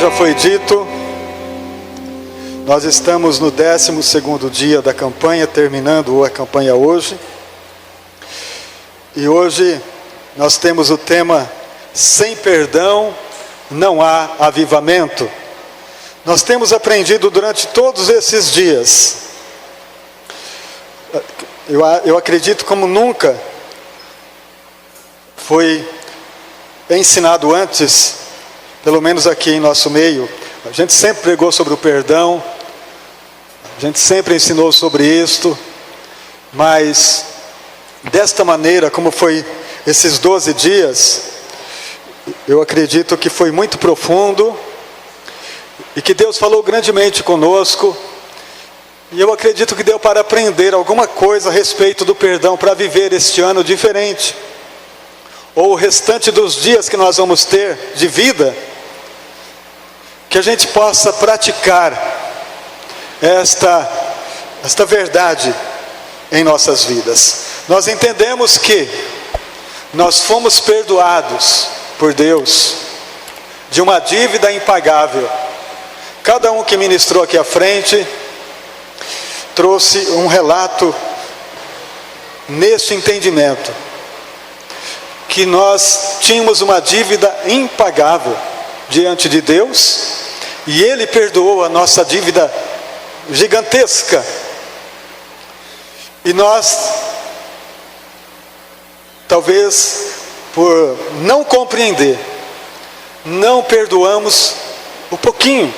já foi dito, nós estamos no 12º dia da campanha, terminando a campanha hoje. E hoje nós temos o tema: sem perdão não há avivamento. Nós temos aprendido durante todos esses dias, eu acredito como nunca foi ensinado antes, pelo menos aqui em nosso meio. A gente sempre pregou sobre o perdão, a gente sempre ensinou sobre isto, mas desta maneira, como foi esses 12 dias, eu acredito que foi muito profundo, e que Deus falou grandemente conosco, e eu acredito que deu para aprender alguma coisa a respeito do perdão, para viver este ano diferente, ou o restante dos dias que nós vamos ter de vida, que a gente possa praticar esta verdade em nossas vidas. Nós entendemos que nós fomos perdoados por Deus de uma dívida impagável. Cada um que ministrou aqui à frente trouxe um relato neste entendimento, que nós tínhamos uma dívida impagável diante de Deus, e Ele perdoou a nossa dívida gigantesca, e nós, talvez por não compreender, não perdoamos o pouquinho,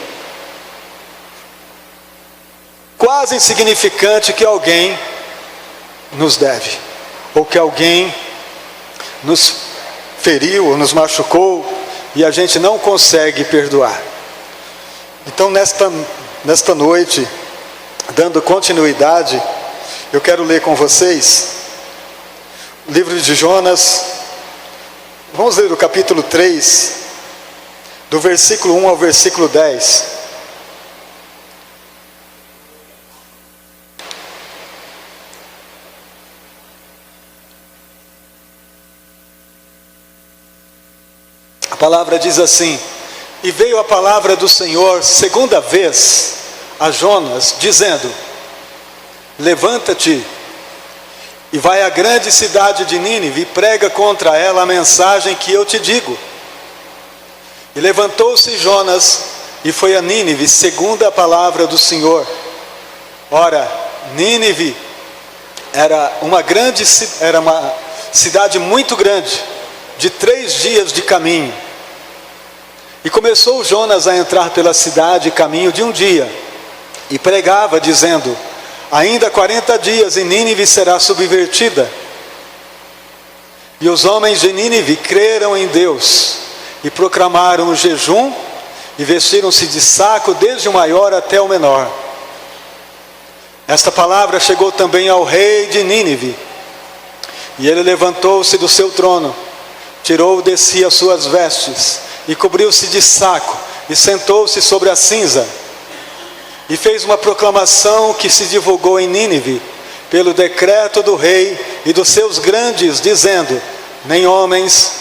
quase insignificante, que alguém nos deve, ou que alguém nos feriu ou nos machucou, e a gente não consegue perdoar. Então nesta noite, dando continuidade, eu quero ler com vocês o livro de Jonas. Vamos ler o capítulo 3, do versículo 1 ao versículo 10. A palavra diz assim: e veio a palavra do Senhor segunda vez a Jonas, dizendo: levanta-te e vai à grande cidade de Nínive e prega contra ela a mensagem que eu te digo. E levantou-se Jonas e foi a Nínive, segundo a palavra do Senhor. Ora, Nínive era uma cidade muito grande, de 3 dias de caminho. E começou Jonas a entrar pela cidade, caminho de um dia, e pregava, dizendo: ainda 40 dias e Nínive será subvertida. E os homens de Nínive creram em Deus, e proclamaram o jejum, e vestiram-se de saco, desde o maior até o menor. Esta palavra chegou também ao rei de Nínive, e ele levantou-se do seu trono, tirou de si as suas vestes, e cobriu-se de saco, e sentou-se sobre a cinza, e fez uma proclamação que se divulgou em Nínive, pelo decreto do rei e dos seus grandes, dizendo: nem homens,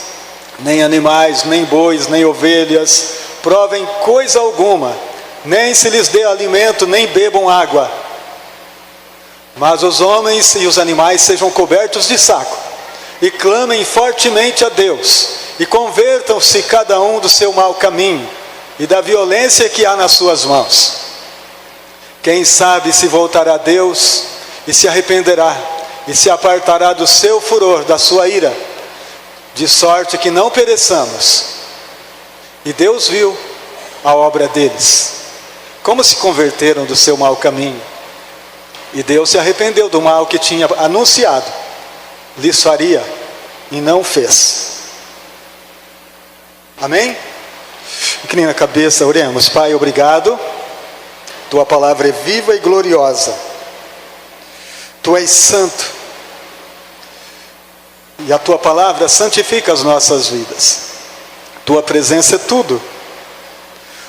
nem animais, nem bois, nem ovelhas, provem coisa alguma, nem se lhes dê alimento, nem bebam água, mas os homens e os animais sejam cobertos de saco, e clamem fortemente a Deus, e convertam-se cada um do seu mau caminho, e da violência que há nas suas mãos. Quem sabe se voltará a Deus, e se arrependerá, e se apartará do seu furor, da sua ira, de sorte que não pereçamos. E Deus viu a obra deles, como se converteram do seu mau caminho, e Deus se arrependeu do mal que tinha anunciado lhes faria, e não fez. Amém? Inclina a cabeça, oremos. Pai, obrigado. Tua palavra é viva e gloriosa. Tu és santo, e a tua palavra santifica as nossas vidas. Tua presença é tudo.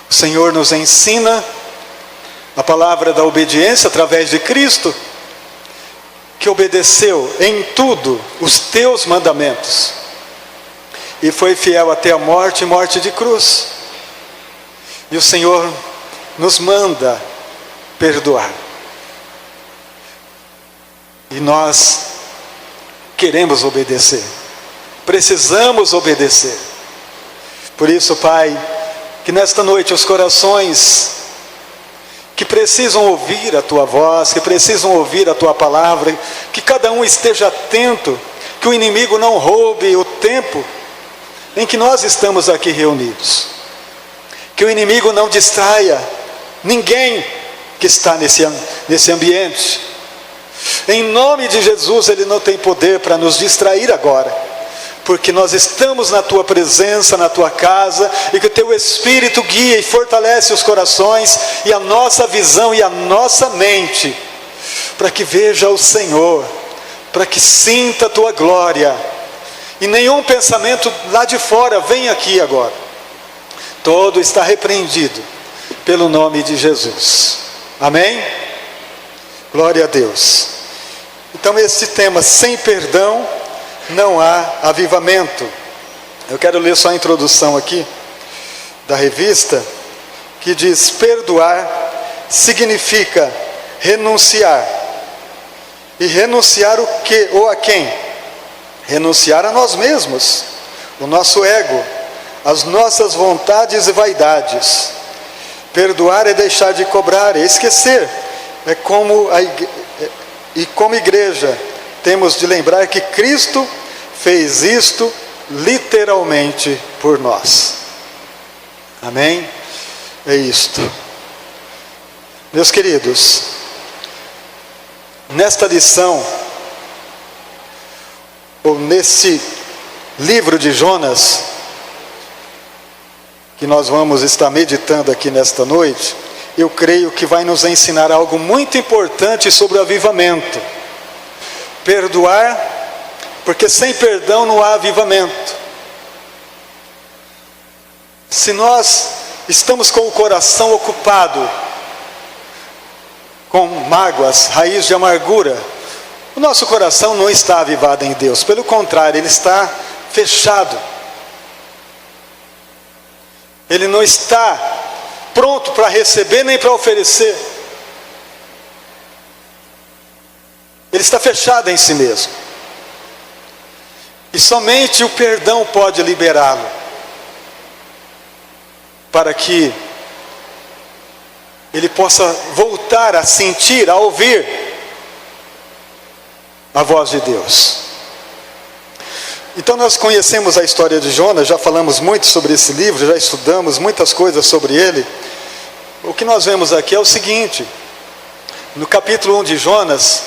O Senhor nos ensina a palavra da obediência através de Cristo, que obedeceu em tudo os teus mandamentos, e foi fiel até a morte, morte de cruz. E o Senhor nos manda perdoar. E nós queremos obedecer. Precisamos obedecer. Por isso, Pai, que nesta noite os corações que precisam ouvir a Tua voz, que precisam ouvir a Tua palavra, que cada um esteja atento, que o inimigo não roube o tempo em que nós estamos aqui reunidos. Que o inimigo não distraia ninguém que está nesse ambiente. Em nome de Jesus, ele não tem poder para nos distrair agora, porque nós estamos na Tua presença, na Tua casa, e que o Teu Espírito guia e fortalece os corações, e a nossa visão e a nossa mente, para que veja o Senhor, para que sinta a Tua glória, e nenhum pensamento lá de fora vem aqui agora. Todo está repreendido, pelo nome de Jesus. Amém? Glória a Deus. Então esse tema, sem perdão, não há avivamento. Eu quero ler só a introdução aqui, da revista, que diz: perdoar significa renunciar. E renunciar o que ou a quem? Renunciar a nós mesmos, o nosso ego, as nossas vontades e vaidades. Perdoar é deixar de cobrar, é esquecer. É como como igreja, temos de lembrar que Cristo fez isto literalmente por nós. Amém? É isto. Meus queridos, nesta lição, ou nesse livro de Jonas, que nós vamos estar meditando aqui nesta noite, eu creio que vai nos ensinar algo muito importante sobre o avivamento. Perdoar, porque sem perdão não há avivamento. Se nós estamos com o coração ocupado com mágoas, raiz de amargura, o nosso coração não está avivado em Deus. Pelo contrário, ele está fechado. Ele não está pronto para receber nem para oferecer. Ele está fechado em si mesmo. E somente o perdão pode liberá-lo, para que ele possa voltar a sentir, a ouvir a voz de Deus. Então nós conhecemos a história de Jonas, já falamos muito sobre esse livro, já estudamos muitas coisas sobre ele. O que nós vemos aqui é o seguinte: no capítulo 1 de Jonas,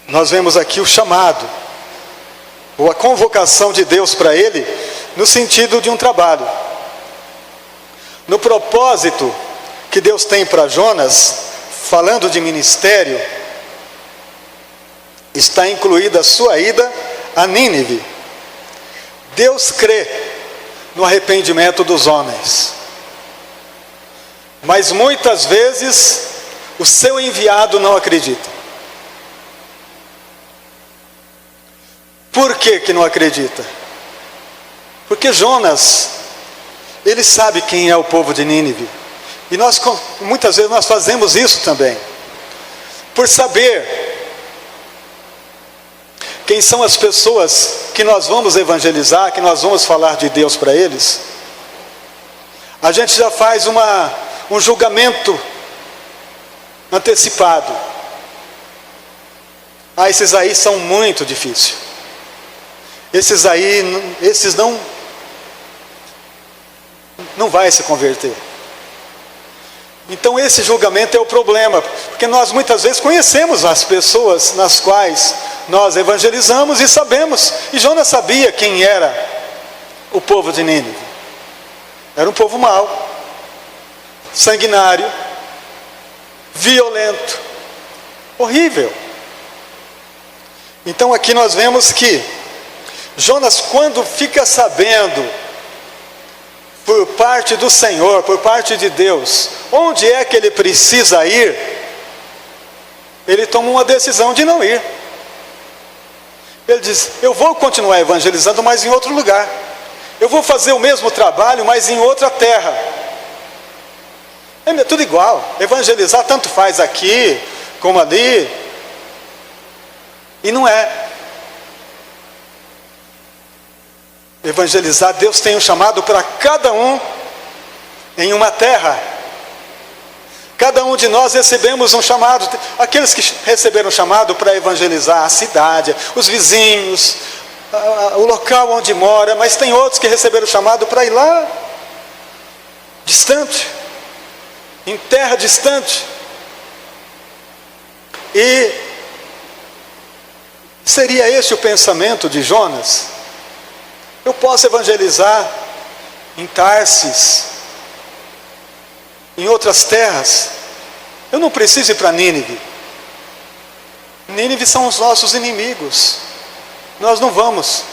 nós vemos aqui o chamado, ou a convocação de Deus para ele, no sentido de um trabalho. No propósito que Deus tem para Jonas, falando de ministério, está incluída a sua ida a Nínive. Deus crê no arrependimento dos homens, mas muitas vezes o seu enviado não acredita. Por que não acredita? Porque Jonas, ele sabe quem é o povo de Nínive. E nós, muitas vezes nós fazemos isso também. Por saber quem são as pessoas que nós vamos evangelizar, que nós vamos falar de Deus para eles, a gente já faz um julgamento antecipado. Esses aí são muito difíceis. Esses não vai se converter. Então esse julgamento é o problema, porque nós muitas vezes conhecemos as pessoas nas quais nós evangelizamos e sabemos, e Jonas sabia quem era o povo de Nínive. Era um povo mau, sanguinário, violento, horrível. Então aqui nós vemos que Jonas, quando fica sabendo por parte do Senhor, por parte de Deus, onde é que ele precisa ir, ele toma uma decisão de não ir. Ele diz: eu vou continuar evangelizando, mas em outro lugar. Eu vou fazer o mesmo trabalho, mas em outra terra. É tudo igual. Evangelizar tanto faz aqui como ali. E não é. Evangelizar, Deus tem um chamado para cada um em uma terra. Cada um de nós recebemos um chamado. Aqueles que receberam chamado para evangelizar a cidade, os vizinhos, o local onde mora, mas tem outros que receberam chamado para ir lá, distante, em terra distante. E seria esse o pensamento de Jonas? Eu posso evangelizar em Tarsis, em outras terras. Eu não preciso ir para Nínive. Nínive são os nossos inimigos. Nós não vamos.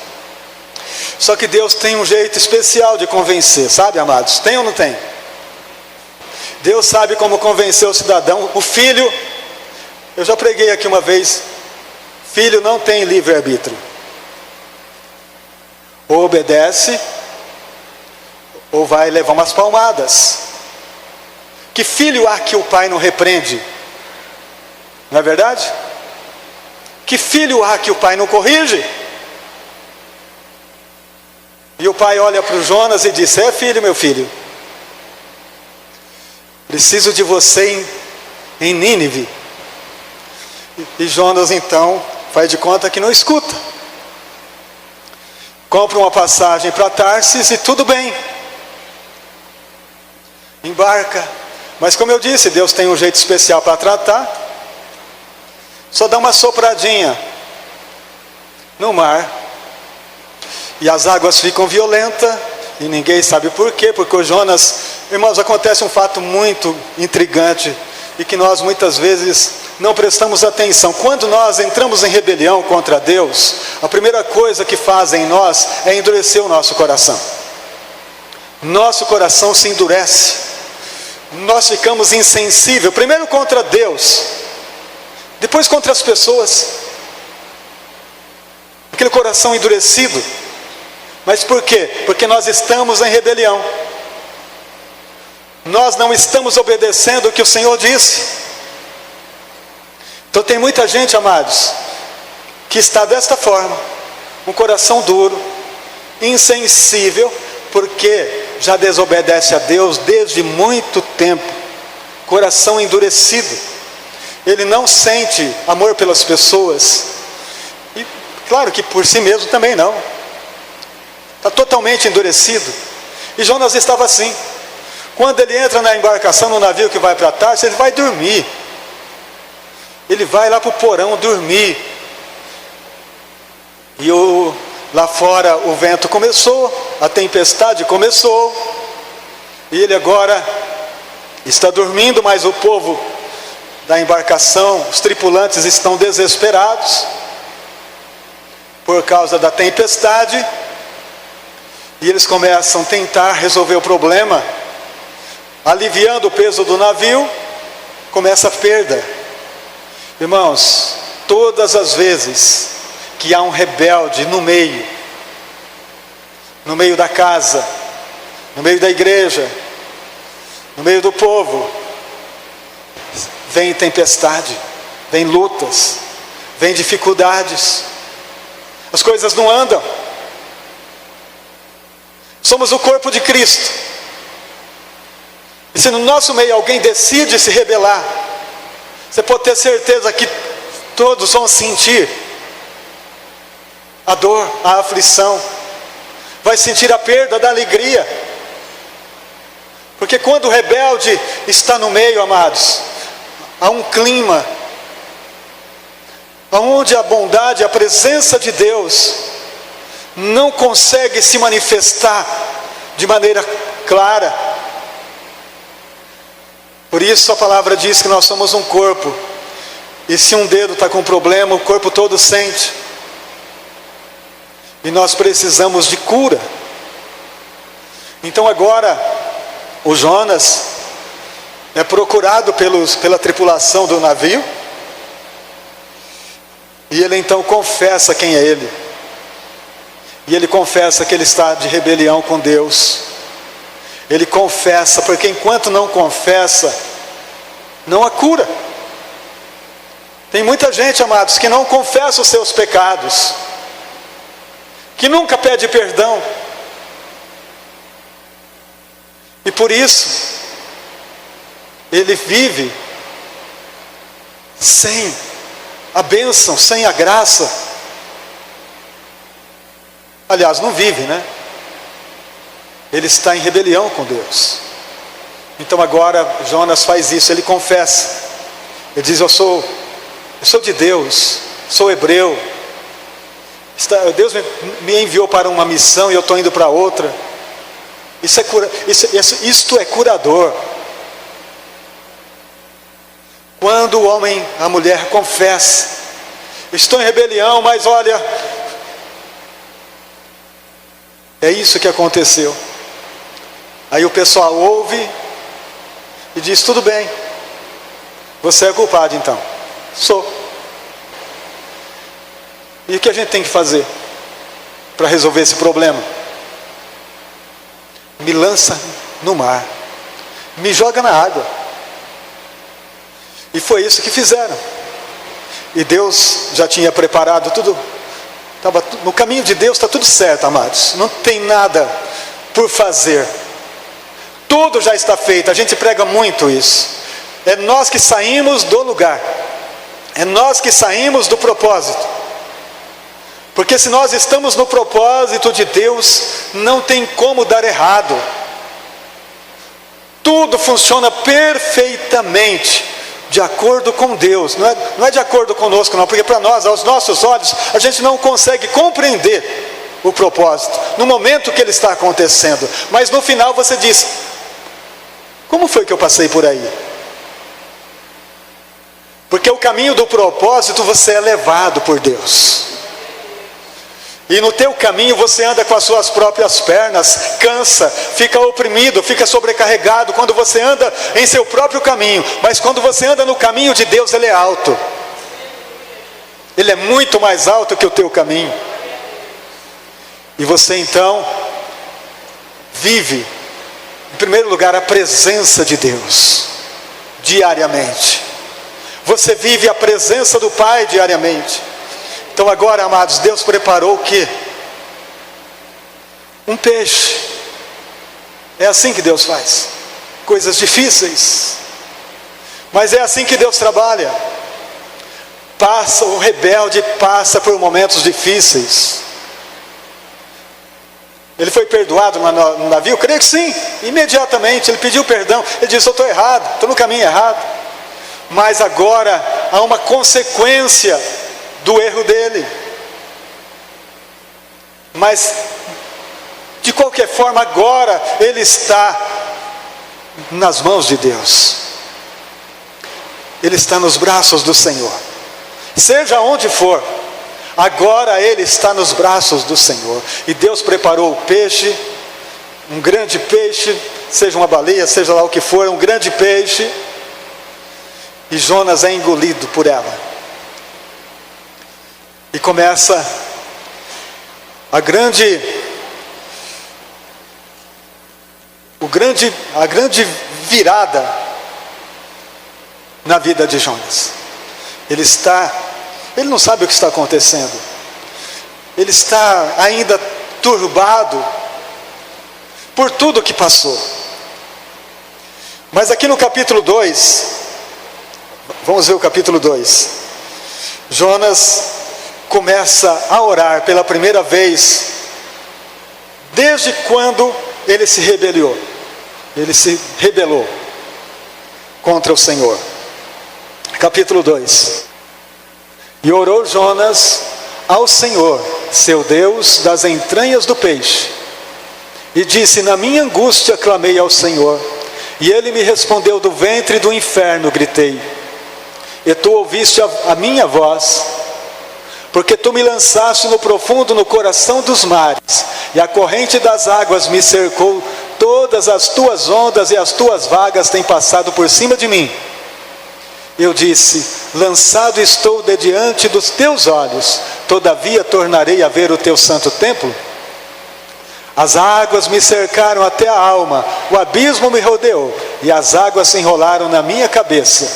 Só que Deus tem um jeito especial de convencer, sabe, amados? Tem ou não tem? Deus sabe como convencer o cidadão. O filho, eu já preguei aqui uma vez, filho não tem livre-arbítrio. Ou obedece, ou vai levar umas palmadas. Que filho há que o pai não repreende? Não é verdade? Que filho há que o pai não corrige? E o pai olha para o Jonas e diz: é filho, meu filho, preciso de você em Nínive. E Jonas então faz de conta que não escuta. Compra uma passagem para Tarsis e tudo bem. Embarca. Mas como eu disse, Deus tem um jeito especial para tratar. Só dá uma sopradinha no mar. E as águas ficam violentas. E ninguém sabe por quê. Porque o Jonas... Irmãos, acontece um fato muito intrigante. E que nós muitas vezes não prestamos atenção. Quando nós entramos em rebelião contra Deus, a primeira coisa que fazem em nós é endurecer o nosso coração. Nosso coração se endurece. Nós ficamos insensíveis, primeiro contra Deus, depois contra as pessoas. Aquele coração endurecido. Mas por quê? Porque nós estamos em rebelião. Nós não estamos obedecendo o que o Senhor disse. Então tem muita gente, amados, que está desta forma, um coração duro, insensível, porque já desobedece a Deus desde muito tempo, coração endurecido. Ele não sente amor pelas pessoas, e claro que por si mesmo também não, está totalmente endurecido. E Jonas estava assim. Quando ele entra na embarcação, no navio que vai para Tarsis, ele vai dormir. Ele vai lá para o porão dormir. E lá fora o vento começou, a tempestade começou, e ele agora está dormindo, mas o povo da embarcação, os tripulantes estão desesperados por causa da tempestade, e eles começam a tentar resolver o problema, aliviando o peso do navio. Começa a perda. Irmãos, todas as vezes que há um rebelde no meio da casa, no meio da igreja, no meio do povo, vem tempestade, vem lutas, vem dificuldades, as coisas não andam. Somos o corpo de Cristo, e se no nosso meio alguém decide se rebelar, você pode ter certeza que todos vão sentir a dor, a aflição, vai sentir a perda da alegria. Porque quando o rebelde está no meio, amados, há um clima onde a bondade, a presença de Deus não consegue se manifestar de maneira clara. Por isso a palavra diz que nós somos um corpo, e se um dedo está com problema, o corpo todo sente. E nós precisamos de cura. Então agora o Jonas é procurado pela tripulação do navio, e ele então confessa quem é ele. E ele confessa que ele está de rebelião com Deus. Ele confessa, porque enquanto não confessa, não há cura. Tem muita gente, amados, que não confessa os seus pecados, que nunca pede perdão. E por isso, ele vive sem a bênção, sem a graça. Aliás, não vive, né? Ele está em rebelião com Deus. Então agora Jonas faz isso, ele confessa. Ele diz, eu sou de Deus, sou hebreu. Deus me enviou para uma missão e eu estou indo para outra. Isto é curador. Quando o homem, a mulher confessa, estou em rebelião, mas olha, é isso que aconteceu. Aí o pessoal ouve e diz, tudo bem, você é culpado então. Sou. E o que a gente tem que fazer para resolver esse problema? Me lança no mar, me joga na água. E foi isso que fizeram. E Deus já tinha preparado tudo. No caminho de Deus está tudo certo, amados. Não tem nada por fazer. Tudo já está feito. A gente prega muito isso. É nós que saímos do lugar. É nós que saímos do propósito. Porque se nós estamos no propósito de Deus, não tem como dar errado. Tudo funciona perfeitamente de acordo com Deus. Não é de acordo conosco não, porque para nós, aos nossos olhos, a gente não consegue compreender o propósito no momento que ele está acontecendo. Mas no final você diz, como foi que eu passei por aí? Porque o caminho do propósito você é levado por Deus. E no teu caminho você anda com as suas próprias pernas, cansa, fica oprimido, fica sobrecarregado quando você anda em seu próprio caminho. Mas quando você anda no caminho de Deus, ele é alto. Ele é muito mais alto que o teu caminho. E você então vive, em primeiro lugar, a presença de Deus diariamente. Você vive a presença do Pai diariamente. Então agora, amados, Deus preparou o quê? Um peixe. É assim que Deus faz. Coisas difíceis. Mas é assim que Deus trabalha. O rebelde passa por momentos difíceis. Ele foi perdoado no navio? Creio que sim. Imediatamente ele pediu perdão. Ele disse, eu estou errado, estou no caminho errado. Mas agora há uma consequência do erro dele. Mas de qualquer forma agora ele está nas mãos de Deus. Ele está nos braços do Senhor. Seja onde for, agora ele está nos braços do Senhor. E Deus preparou o peixe, um grande peixe, seja uma baleia, seja lá o que for, um grande peixe. E Jonas é engolido por ela. E começa a grande virada na vida de Jonas. Ele não sabe o que está acontecendo. Ele está ainda turbado por tudo que passou. Mas aqui no capítulo 2, vamos ver o capítulo 2. Jonas começa a orar pela primeira vez, desde quando ele se rebelou. Ele se rebelou contra o Senhor. Capítulo 2. E orou Jonas ao Senhor, seu Deus, das entranhas do peixe, e disse, na minha angústia clamei ao Senhor, e ele me respondeu do ventre do inferno, gritei, e tu ouviste a minha voz, porque tu me lançaste no profundo, no coração dos mares, e a corrente das águas me cercou, todas as tuas ondas e as tuas vagas têm passado por cima de mim. Eu disse, lançado estou de diante dos teus olhos, todavia tornarei a ver o teu santo templo. As águas me cercaram até a alma, o abismo me rodeou, e as águas se enrolaram na minha cabeça.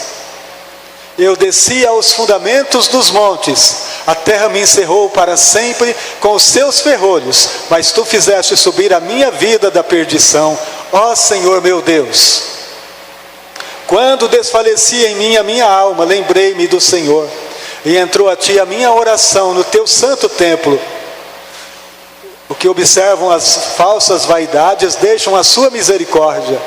Eu desci aos fundamentos dos montes, a terra me encerrou para sempre com os seus ferrolhos, mas tu fizeste subir a minha vida da perdição, ó Senhor meu Deus. Quando desfaleci em mim a minha alma, lembrei-me do Senhor, e entrou a ti a minha oração no teu santo templo. O que observam as falsas vaidades deixam a sua misericórdia,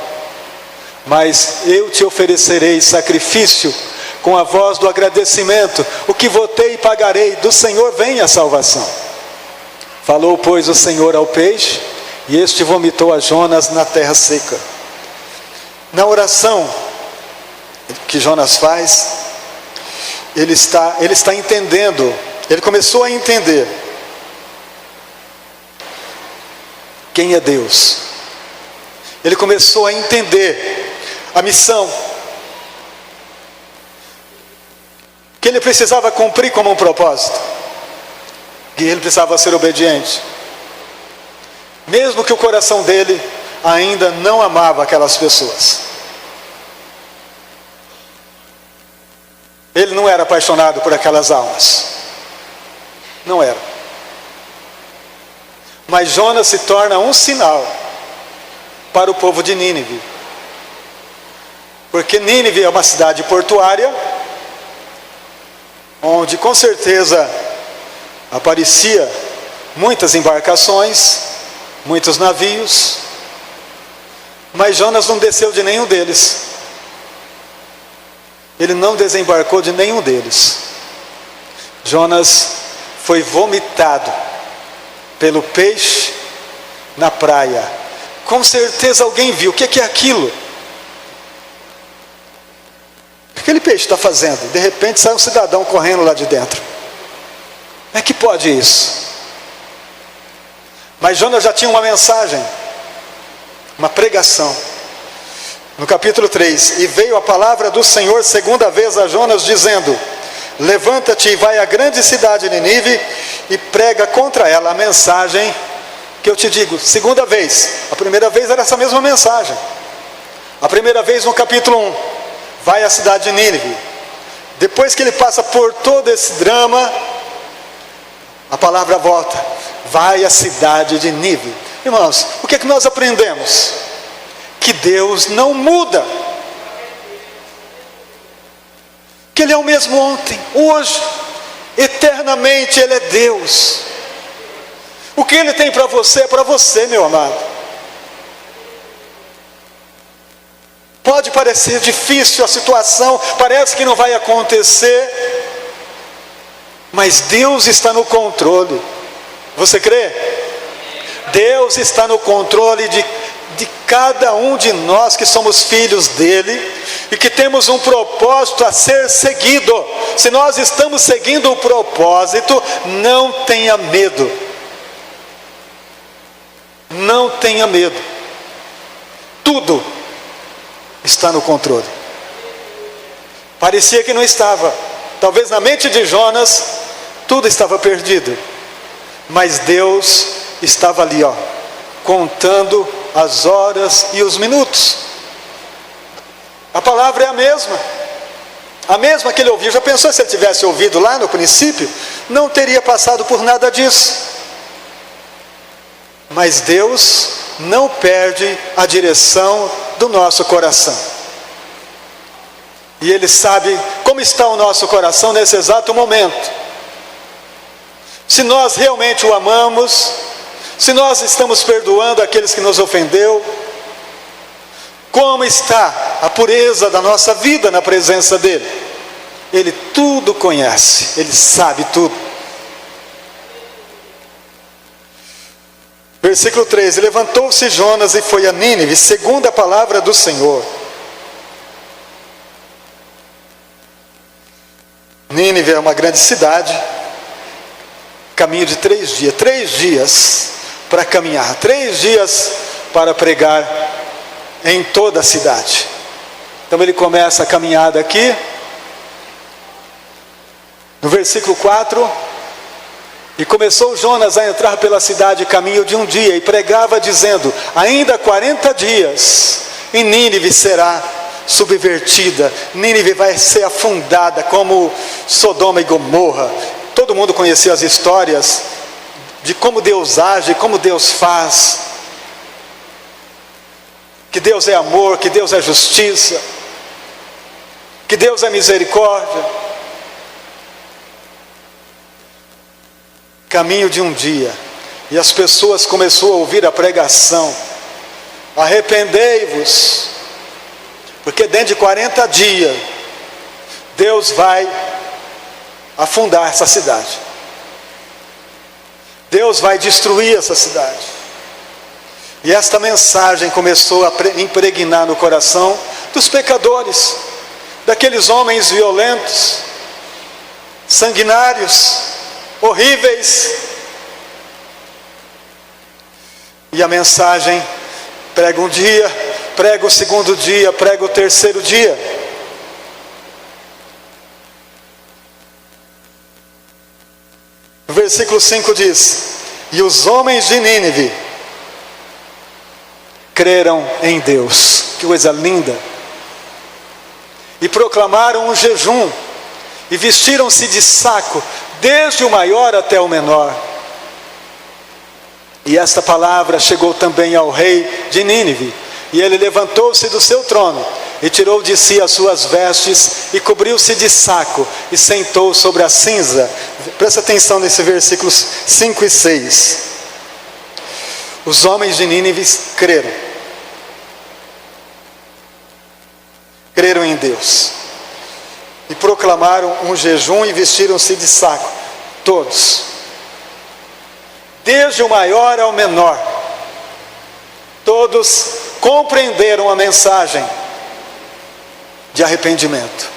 mas eu te oferecerei sacrifício com a voz do agradecimento, o que votei e pagarei, do Senhor vem a salvação. Falou, pois, o Senhor ao peixe, e este vomitou a Jonas na terra seca. Na oração que Jonas faz, ele está entendendo, ele começou a entender quem é Deus. Ele começou a entender a missão que ele precisava cumprir como um propósito, que ele precisava ser obediente, mesmo que o coração dele ainda não amava aquelas pessoas. Ele não era apaixonado por aquelas almas, não era. Mas Jonas se torna um sinal para o povo de Nínive, porque Nínive é uma cidade portuária, onde com certeza aparecia muitas embarcações, muitos navios, mas Jonas não desceu de nenhum deles. Ele não desembarcou de nenhum deles. Jonas foi vomitado pelo peixe na praia. Com certeza alguém viu. O que é aquilo? O que aquele peixe está fazendo? De repente sai um cidadão correndo lá de dentro. Como é que pode isso? Mas Jonas já tinha uma mensagem, uma pregação. No capítulo 3, e veio a palavra do Senhor segunda vez a Jonas, dizendo: levanta-te e vai à grande cidade de Nínive e prega contra ela a mensagem que eu te digo. Segunda vez. A primeira vez era essa mesma mensagem. A primeira vez no capítulo 1, vai à cidade de Nínive. Depois que ele passa por todo esse drama, a palavra volta: vai à cidade de Nínive. Irmãos, o que é que nós aprendemos? Que Deus não muda, que Ele é o mesmo ontem, hoje, eternamente Ele é Deus. O que Ele tem para você é para você, meu amado. Pode parecer difícil a situação, parece que não vai acontecer, mas Deus está no controle. Você crê? Deus está no controle de cada um de nós que somos filhos dele e que temos um propósito a ser seguido. Se nós estamos seguindo o propósito, não tenha medo. Não tenha medo. Tudo está no controle. Parecia que não estava. Talvez na mente de Jonas tudo estava perdido, mas Deus estava ali, contando as horas e os minutos. A palavra é a mesma que ele ouviu. Já pensou se ele tivesse ouvido lá no princípio? Não teria passado por nada disso. Mas Deus não perde a direção do nosso coração, e Ele sabe como está o nosso coração nesse exato momento. Se nós realmente o amamos, se nós estamos perdoando aqueles que nos ofendeu, como está a pureza da nossa vida na presença dEle? Ele tudo conhece, Ele sabe tudo. Versículo 13: levantou-se Jonas e foi a Nínive, segundo a palavra do Senhor. Nínive é uma grande cidade, caminho de 3 dias, 3 dias para caminhar, 3 dias para pregar em toda a cidade. Então ele começa a caminhada aqui, no versículo 4, E começou Jonas a entrar pela cidade caminho de um dia, e pregava dizendo: ainda 40 dias, e Nínive será subvertida, Nínive vai ser afundada como Sodoma e Gomorra. Todo mundo conhecia as histórias de como Deus age, como Deus faz, que Deus é amor, que Deus é justiça, que Deus é misericórdia. Caminho de um dia, e as pessoas começaram a ouvir a pregação: arrependei-vos, porque dentro de 40 dias Deus vai afundar essa cidade, Deus vai destruir essa cidade. E esta mensagem começou a impregnar no coração dos pecadores, daqueles homens violentos, sanguinários, horríveis. E a mensagem: prega um dia, prega o segundo dia, prega o terceiro dia. O versículo 5 diz: e os homens de Nínive creram em Deus. Que coisa linda! E proclamaram um jejum, e vestiram-se de saco, desde o maior até o menor. E esta palavra chegou também ao rei de Nínive, e ele levantou-se do seu trono, e tirou de si as suas vestes, e cobriu-se de saco, e sentou sobre a cinza. Presta atenção nesse versículos 5 e 6. Os homens de Nínive creram em Deus, e proclamaram um jejum, e vestiram-se de saco, todos, desde o maior ao menor. Todos compreenderam a mensagem de arrependimento.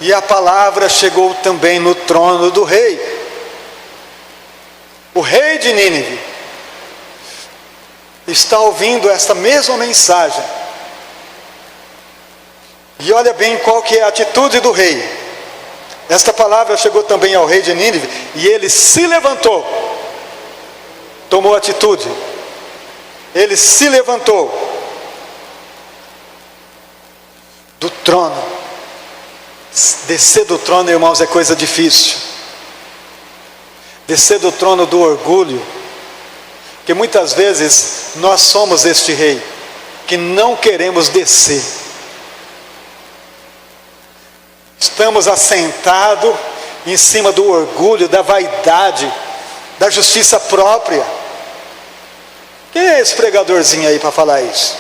E a palavra chegou também no trono do rei. O rei de Nínive está ouvindo esta mesma mensagem. E olha bem qual que é a atitude do rei. Esta palavra chegou também ao rei de Nínive, e ele se levantou, tomou atitude. Ele se levantou do trono. Descer do trono, irmãos, é coisa difícil. Descer do trono do orgulho, porque muitas vezes nós somos este rei que não queremos descer. Estamos assentados em cima do orgulho, da vaidade, da justiça própria. Quem é esse pregadorzinho aí para falar isso?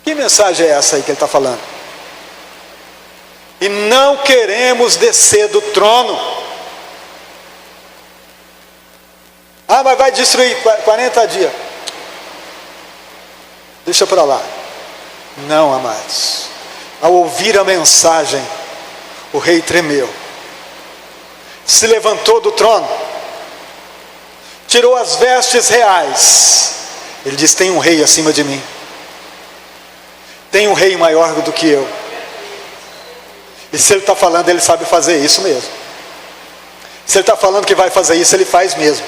Que mensagem é essa aí que ele está falando? E não queremos descer do trono. Ah, mas vai destruir 40 dias. Deixa para lá. Não, amados. Ao ouvir a mensagem, o rei tremeu, se levantou do trono, tirou as vestes reais. Ele disse: tem um rei acima de mim, tem um rei maior do que eu. E se ele está falando, ele sabe fazer isso mesmo. Se ele está falando que vai fazer isso, ele faz mesmo.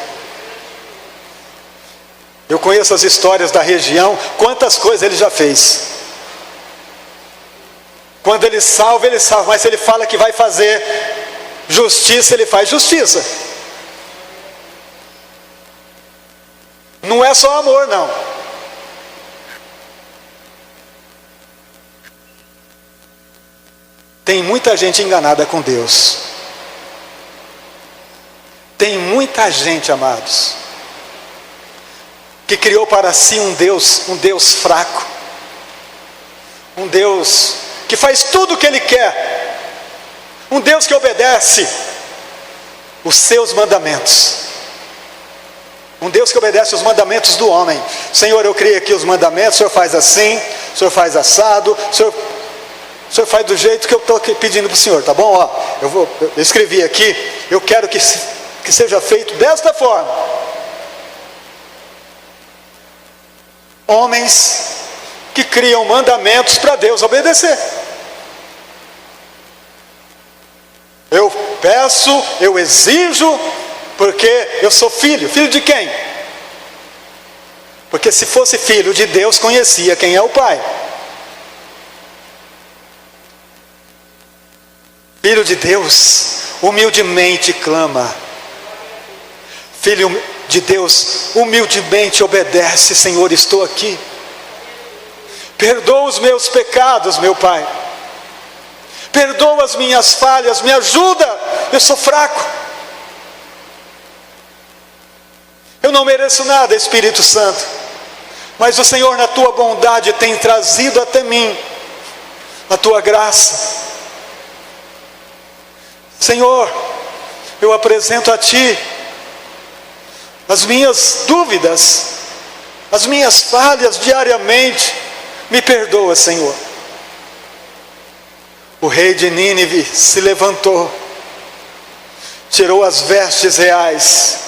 Eu conheço as histórias da região, quantas coisas ele já fez. Quando ele salva, mas se ele fala que vai fazer justiça, ele faz justiça. Não é só amor, não. Tem muita gente enganada com Deus. Tem muita gente, amados, que criou para si um Deus fraco, um Deus que faz tudo o que Ele quer, um Deus que obedece os seus mandamentos, um Deus que obedece os mandamentos do homem. Senhor, eu criei aqui os mandamentos, o Senhor faz assim, o Senhor faz assado, o Senhor faz do jeito que eu estou pedindo para o Senhor, tá bom? Ó, eu escrevi aqui, eu quero que seja feito desta forma. Homens que criam mandamentos para Deus obedecer. Eu peço, eu exijo, porque eu sou filho. Filho de quem? Porque se fosse filho de Deus, conhecia quem é o Pai. Filho de Deus, humildemente clama. Filho de Deus, humildemente obedece. Senhor, estou aqui. Perdoa os meus pecados, meu Pai. Perdoa as minhas falhas, me ajuda. Eu sou fraco. Eu não mereço nada, Espírito Santo. Mas o Senhor, na tua bondade, tem trazido até mim a tua graça. Senhor, eu apresento a ti as minhas dúvidas, as minhas falhas diariamente. Me perdoa, Senhor. O rei de Nínive se levantou, tirou as vestes reais,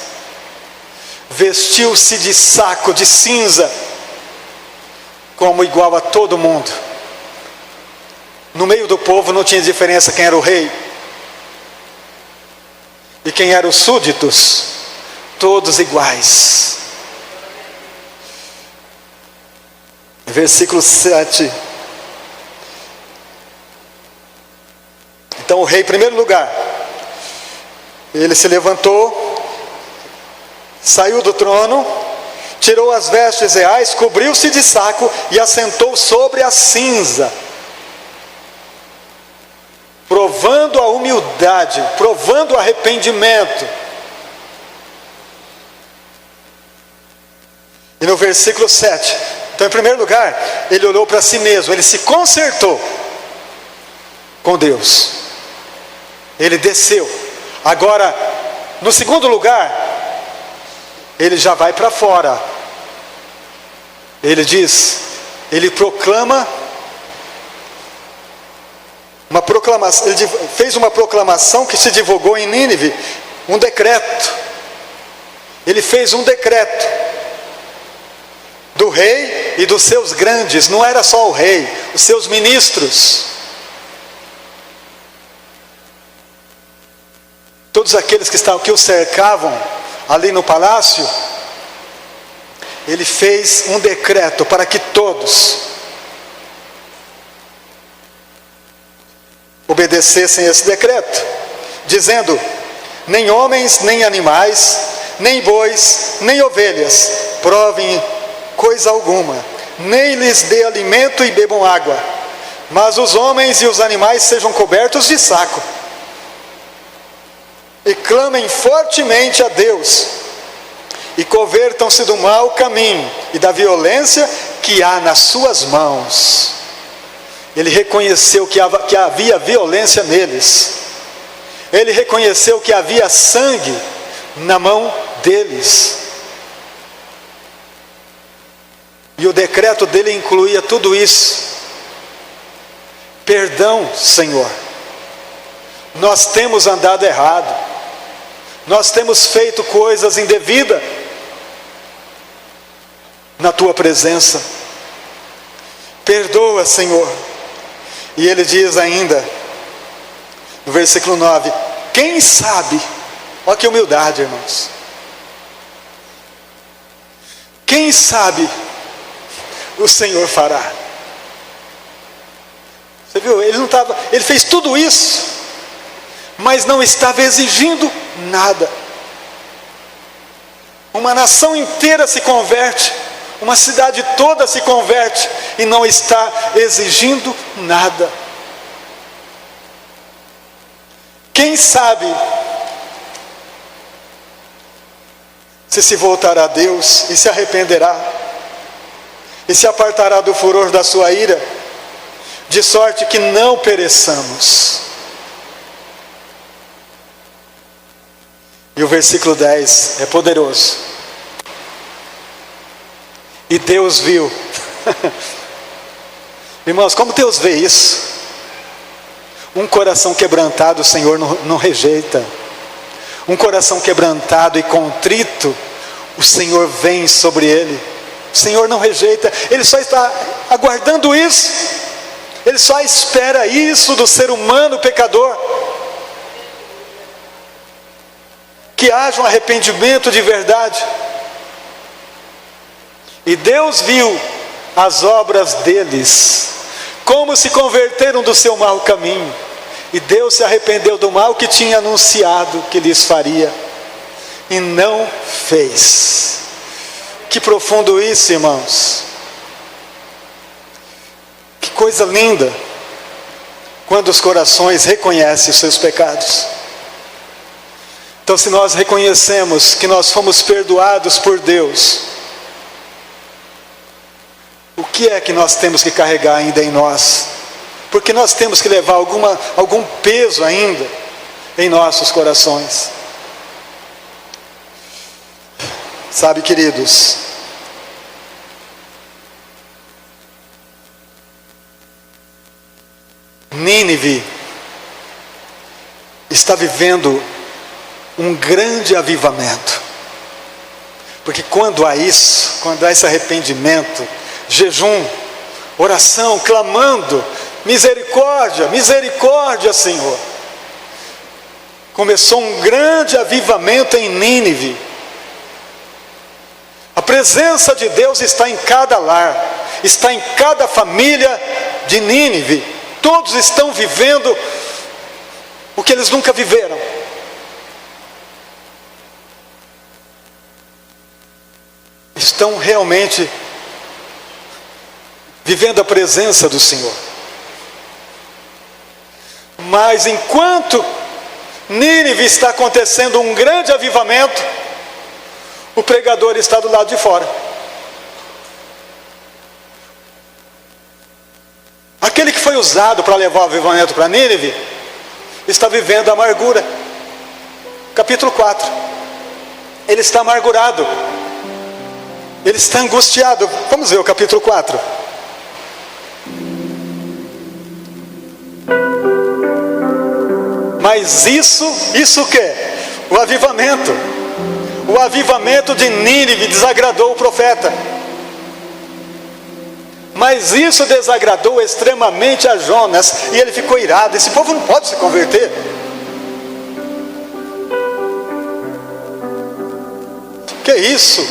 vestiu-se de saco de cinza, como igual a todo mundo. No meio do povo não tinha diferença quem era o rei e quem eram os súditos, todos iguais. Versículo 7. Então o rei, em primeiro lugar, ele se levantou, saiu do trono, tirou as vestes reais, cobriu-se de saco e assentou sobre a cinza, provando a humildade, provando o arrependimento. E no versículo 7, então em primeiro lugar, ele olhou para si mesmo, ele se consertou com Deus, ele desceu. Agora, no segundo lugar, ele já vai para fora. Ele diz, ele proclama uma proclamação, ele fez uma proclamação que se divulgou em Nínive, um decreto. Ele fez um decreto do rei e dos seus grandes. Não era só o rei, os seus ministros, todos aqueles que o cercavam ali no palácio. Ele fez um decreto para que todos obedecessem esse decreto, dizendo: nem homens, nem animais, nem bois, nem ovelhas provem coisa alguma, nem lhes dê alimento e bebam água, mas os homens e os animais sejam cobertos de saco, e clamem fortemente a Deus, e convertam-se do mau caminho e da violência que há nas suas mãos. Ele reconheceu que havia violência neles. Ele reconheceu que havia sangue na mão deles. E o decreto dele incluía tudo isso. Perdão, Senhor. Nós temos andado errado. Nós temos feito coisas indevidas na tua presença. Perdoa, Senhor. E ele diz ainda, no versículo 9: quem sabe, olha que humildade, irmãos. Quem sabe o Senhor fará. Você viu? Ele fez tudo isso, mas não estava exigindo nada. Uma nação inteira se converte, uma cidade toda se converte e não está exigindo nada. Quem sabe se voltará a Deus e se arrependerá e se apartará do furor da sua ira, de sorte que não pereçamos. E o versículo 10 é poderoso. E Deus viu. Irmãos, como Deus vê isso? Um coração quebrantado o Senhor não rejeita. Um coração quebrantado e contrito, o Senhor vem sobre ele. O Senhor não rejeita. Ele só está aguardando isso. Ele só espera isso do ser humano pecador. que haja um arrependimento de verdade. E Deus viu as obras deles, como se converteram do seu mau caminho. E Deus se arrependeu do mal que tinha anunciado que lhes faria, e não fez. Que profundo isso, irmãos. Que coisa linda, quando os corações reconhecem os seus pecados. Então, se nós reconhecemos que nós fomos perdoados por Deus, o que é que nós temos que carregar ainda em nós? Porque nós temos que levar algum peso ainda em nossos corações. Sabe, queridos, Nínive está vivendo um grande avivamento. Porque quando há isso, quando há esse arrependimento, jejum, oração, clamando, misericórdia, misericórdia, Senhor. Começou um grande avivamento em Nínive. A presença de Deus está em cada lar, está em cada família de Nínive. Todos estão vivendo o que eles nunca viveram. Estão realmente vivendo a presença do Senhor. Mas enquanto Nínive está acontecendo um grande avivamento, o pregador está do lado de fora. Aquele que foi usado para levar o avivamento para Nínive está vivendo a amargura. Capítulo 4. Ele está amargurado. Ele está angustiado. Vamos ver o capítulo 4. Mas isso o quê? O avivamento. O avivamento de Nínive desagradou o profeta. Mas isso desagradou extremamente a Jonas, e ele ficou irado. Esse povo não pode se converter. Que isso?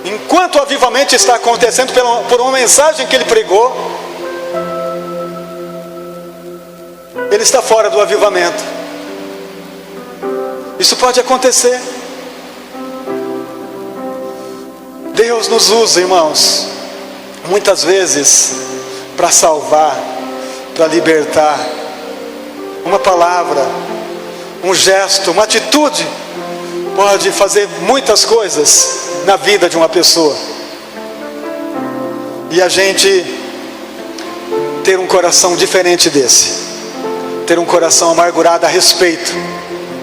Enquanto o avivamento está acontecendo por uma mensagem que ele pregou, ele está fora do avivamento. Isso pode acontecer. Deus nos usa, irmãos, muitas vezes para salvar, para libertar. Uma palavra, um gesto, uma atitude pode fazer muitas coisas na vida de uma pessoa. E a gente ter um coração diferente desse, ter um coração amargurado a respeito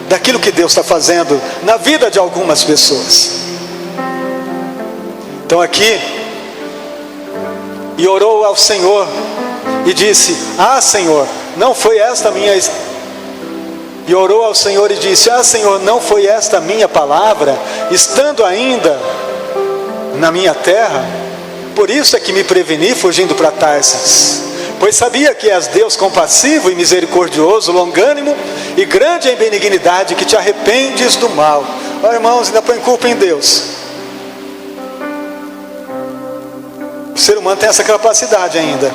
daquilo que Deus está fazendo na vida de algumas pessoas. Então aqui, e orou ao Senhor e disse: ah, Senhor, não foi esta minha... E orou ao Senhor e disse: ah, Senhor, não foi esta minha palavra, estando ainda na minha terra? Por isso é que me preveni fugindo para Tarsis, pois sabia que és Deus compassivo e misericordioso, longânimo e grande em benignidade, que te arrependes do mal. Ó, irmãos, ainda põe culpa em Deus. O ser humano tem essa capacidade ainda.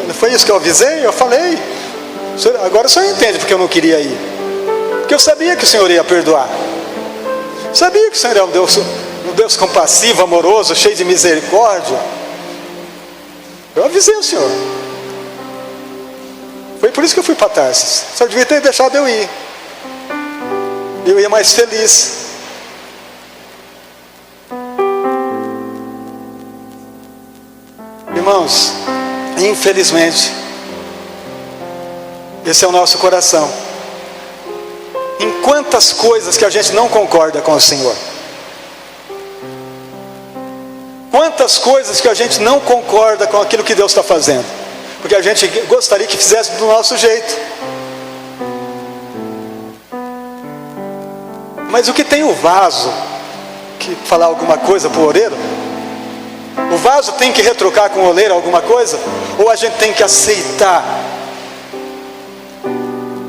Não foi isso que eu avisei? Eu falei. Agora o senhor entende porque eu não queria ir. Porque eu sabia que o Senhor ia perdoar. Sabia que o Senhor é um Deus compassivo, amoroso, cheio de misericórdia. Eu avisei o Senhor. Foi por isso que eu fui para Tarsis. O Senhor devia ter deixado eu ir. Eu ia mais feliz. Irmãos, infelizmente, esse é o nosso coração. Em quantas coisas que a gente não concorda com o Senhor. Quantas coisas que a gente não concorda com aquilo que Deus está fazendo, porque a gente gostaria que fizesse do nosso jeito. Mas o que tem o vaso que falar alguma coisa para o oleiro? O vaso tem que retrucar com o oleiro alguma coisa? Ou a gente tem que aceitar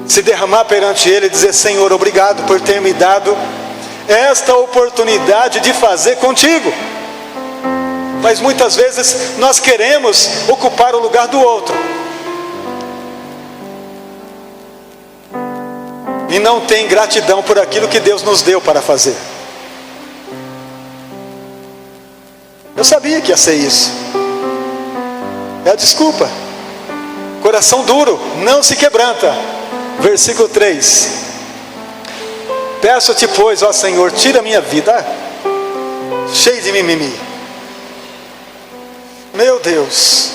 se derramar perante Ele e dizer: Senhor, obrigado por ter me dado esta oportunidade de fazer contigo. Mas muitas vezes nós queremos ocupar o lugar do outro e não tem gratidão por aquilo que Deus nos deu para fazer. Eu sabia que ia ser isso. É a desculpa. Coração duro não se quebranta. Versículo 3: peço-te, pois, ó Senhor, tira a minha vida cheio de mimimi. Meu Deus,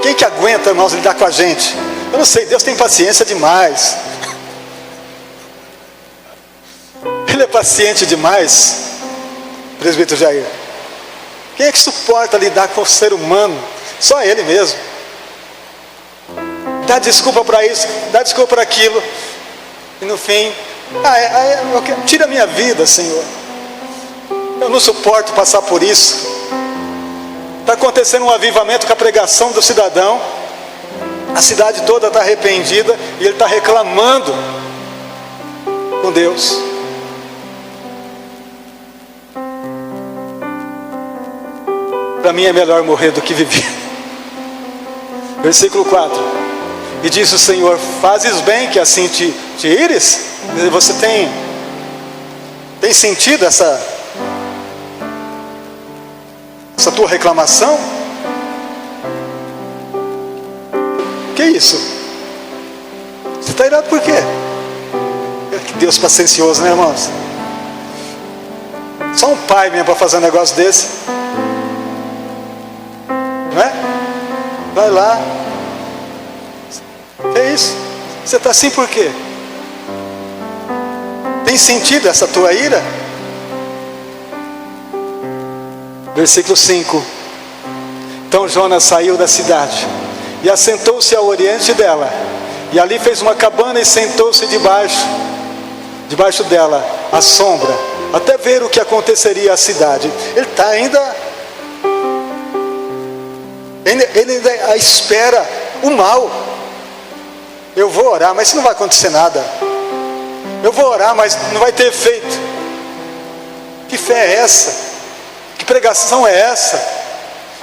quem que aguenta, irmãos, lidar com a gente? Eu não sei, Deus tem paciência demais. Ele é paciente demais, presbítero Jair. Quem é que suporta lidar com o ser humano? Só Ele mesmo. Dá desculpa para isso, dá desculpa para aquilo, e no fim, tira a minha vida, Senhor. Eu não suporto passar por isso. Está acontecendo um avivamento com a pregação do cidadão, a cidade toda está arrependida e ele está reclamando com Deus. Para mim é melhor morrer do que viver. Versículo 4: e disse o Senhor: fazes bem que assim te ires? Você tem sentido essa tua reclamação? Que isso? Você está irado por quê? Que Deus paciencioso, né, irmãos? Só um pai mesmo para fazer um negócio desse, não é? Vai lá. Que isso? Você está assim por quê? Tem sentido essa tua ira? Versículo 5: então Jonas saiu da cidade e assentou-se ao oriente dela, e ali fez uma cabana e sentou-se debaixo dela, à sombra, até ver o que aconteceria à cidade. Ele está ainda espera o mal. Eu vou orar, mas não vai acontecer nada. Eu vou orar, mas não vai ter efeito. Que fé é essa? Que pregação é essa?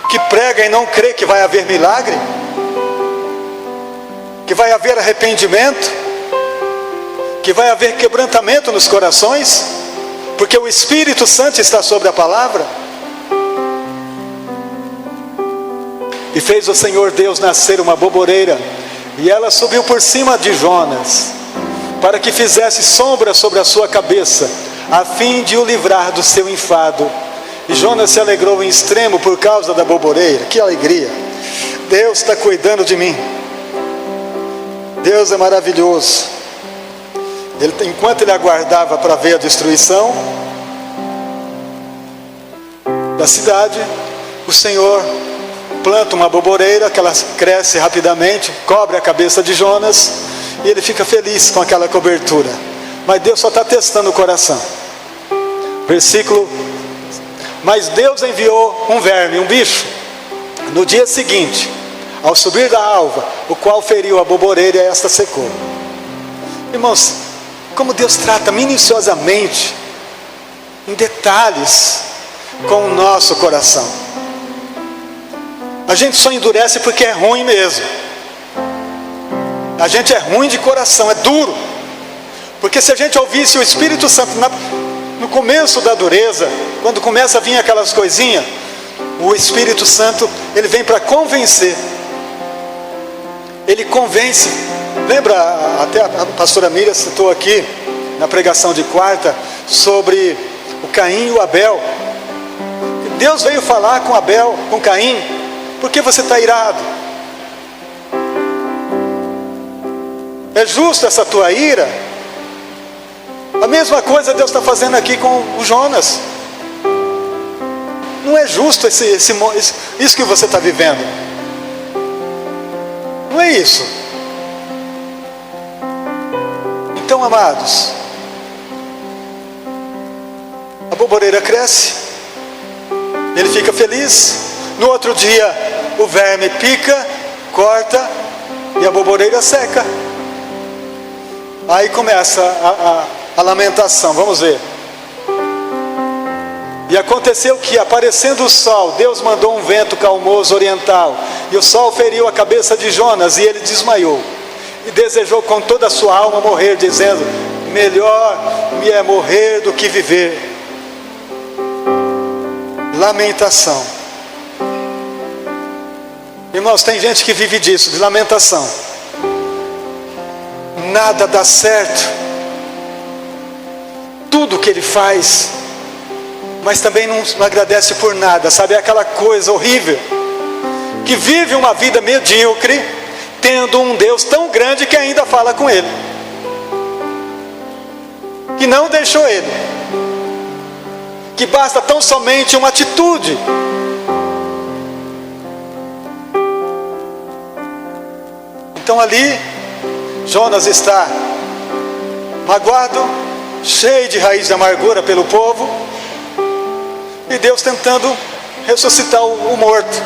Que prega e não crê que vai haver milagre? Que vai haver arrependimento? Que vai haver quebrantamento nos corações? Porque o Espírito Santo está sobre a palavra. E fez o Senhor Deus nascer uma boboreira, e ela subiu por cima de Jonas, para que fizesse sombra sobre a sua cabeça, a fim de o livrar do seu enfado. E Jonas se alegrou em extremo por causa da boboreira. Que alegria! Deus está cuidando de mim. Deus é maravilhoso. Enquanto ele aguardava para ver a destruição da cidade, o Senhor planta uma boboreira, que ela cresce rapidamente, cobre a cabeça de Jonas, e ele fica feliz com aquela cobertura. Mas Deus só está testando o coração. Versículo: mas Deus enviou um verme, um bicho, no dia seguinte, ao subir da alva, o qual feriu a boboreira, e esta secou. Irmãos, como Deus trata minuciosamente, em detalhes, com o nosso coração. A gente só endurece porque é ruim mesmo. A gente é ruim de coração, é duro. Porque se a gente ouvisse o Espírito Santo no começo da dureza, quando começa a vir aquelas coisinhas, o Espírito Santo, ele vem para convencer. Ele convence. Lembra, até a pastora Miriam citou aqui, na pregação de quarta, sobre o Caim e o Abel. Deus veio falar com Abel, com Caim: por que você está irado? É justo essa tua ira? A mesma coisa Deus está fazendo aqui com o Jonas. Não é justo isso que você está vivendo. Não é isso. Então, amados, a boboreira cresce, ele fica feliz. No outro dia, o verme pica, corta, e a boboreira seca. Aí começa a lamentação, vamos ver. E aconteceu que, aparecendo o sol, Deus mandou um vento calmoso oriental, e o sol feriu a cabeça de Jonas, e ele desmaiou, e desejou com toda a sua alma morrer, dizendo: melhor me é morrer do que viver. Lamentação. Irmãos, tem gente que vive disso, de lamentação. Nada dá certo, tudo que ele faz, mas também não agradece por nada, sabe? É aquela coisa horrível, que vive uma vida medíocre, tendo um Deus tão grande que ainda fala com ele, que não deixou ele, que basta tão somente uma atitude. Então ali, Jonas está magoado, cheio de raiz de amargura pelo povo, e Deus tentando ressuscitar o morto,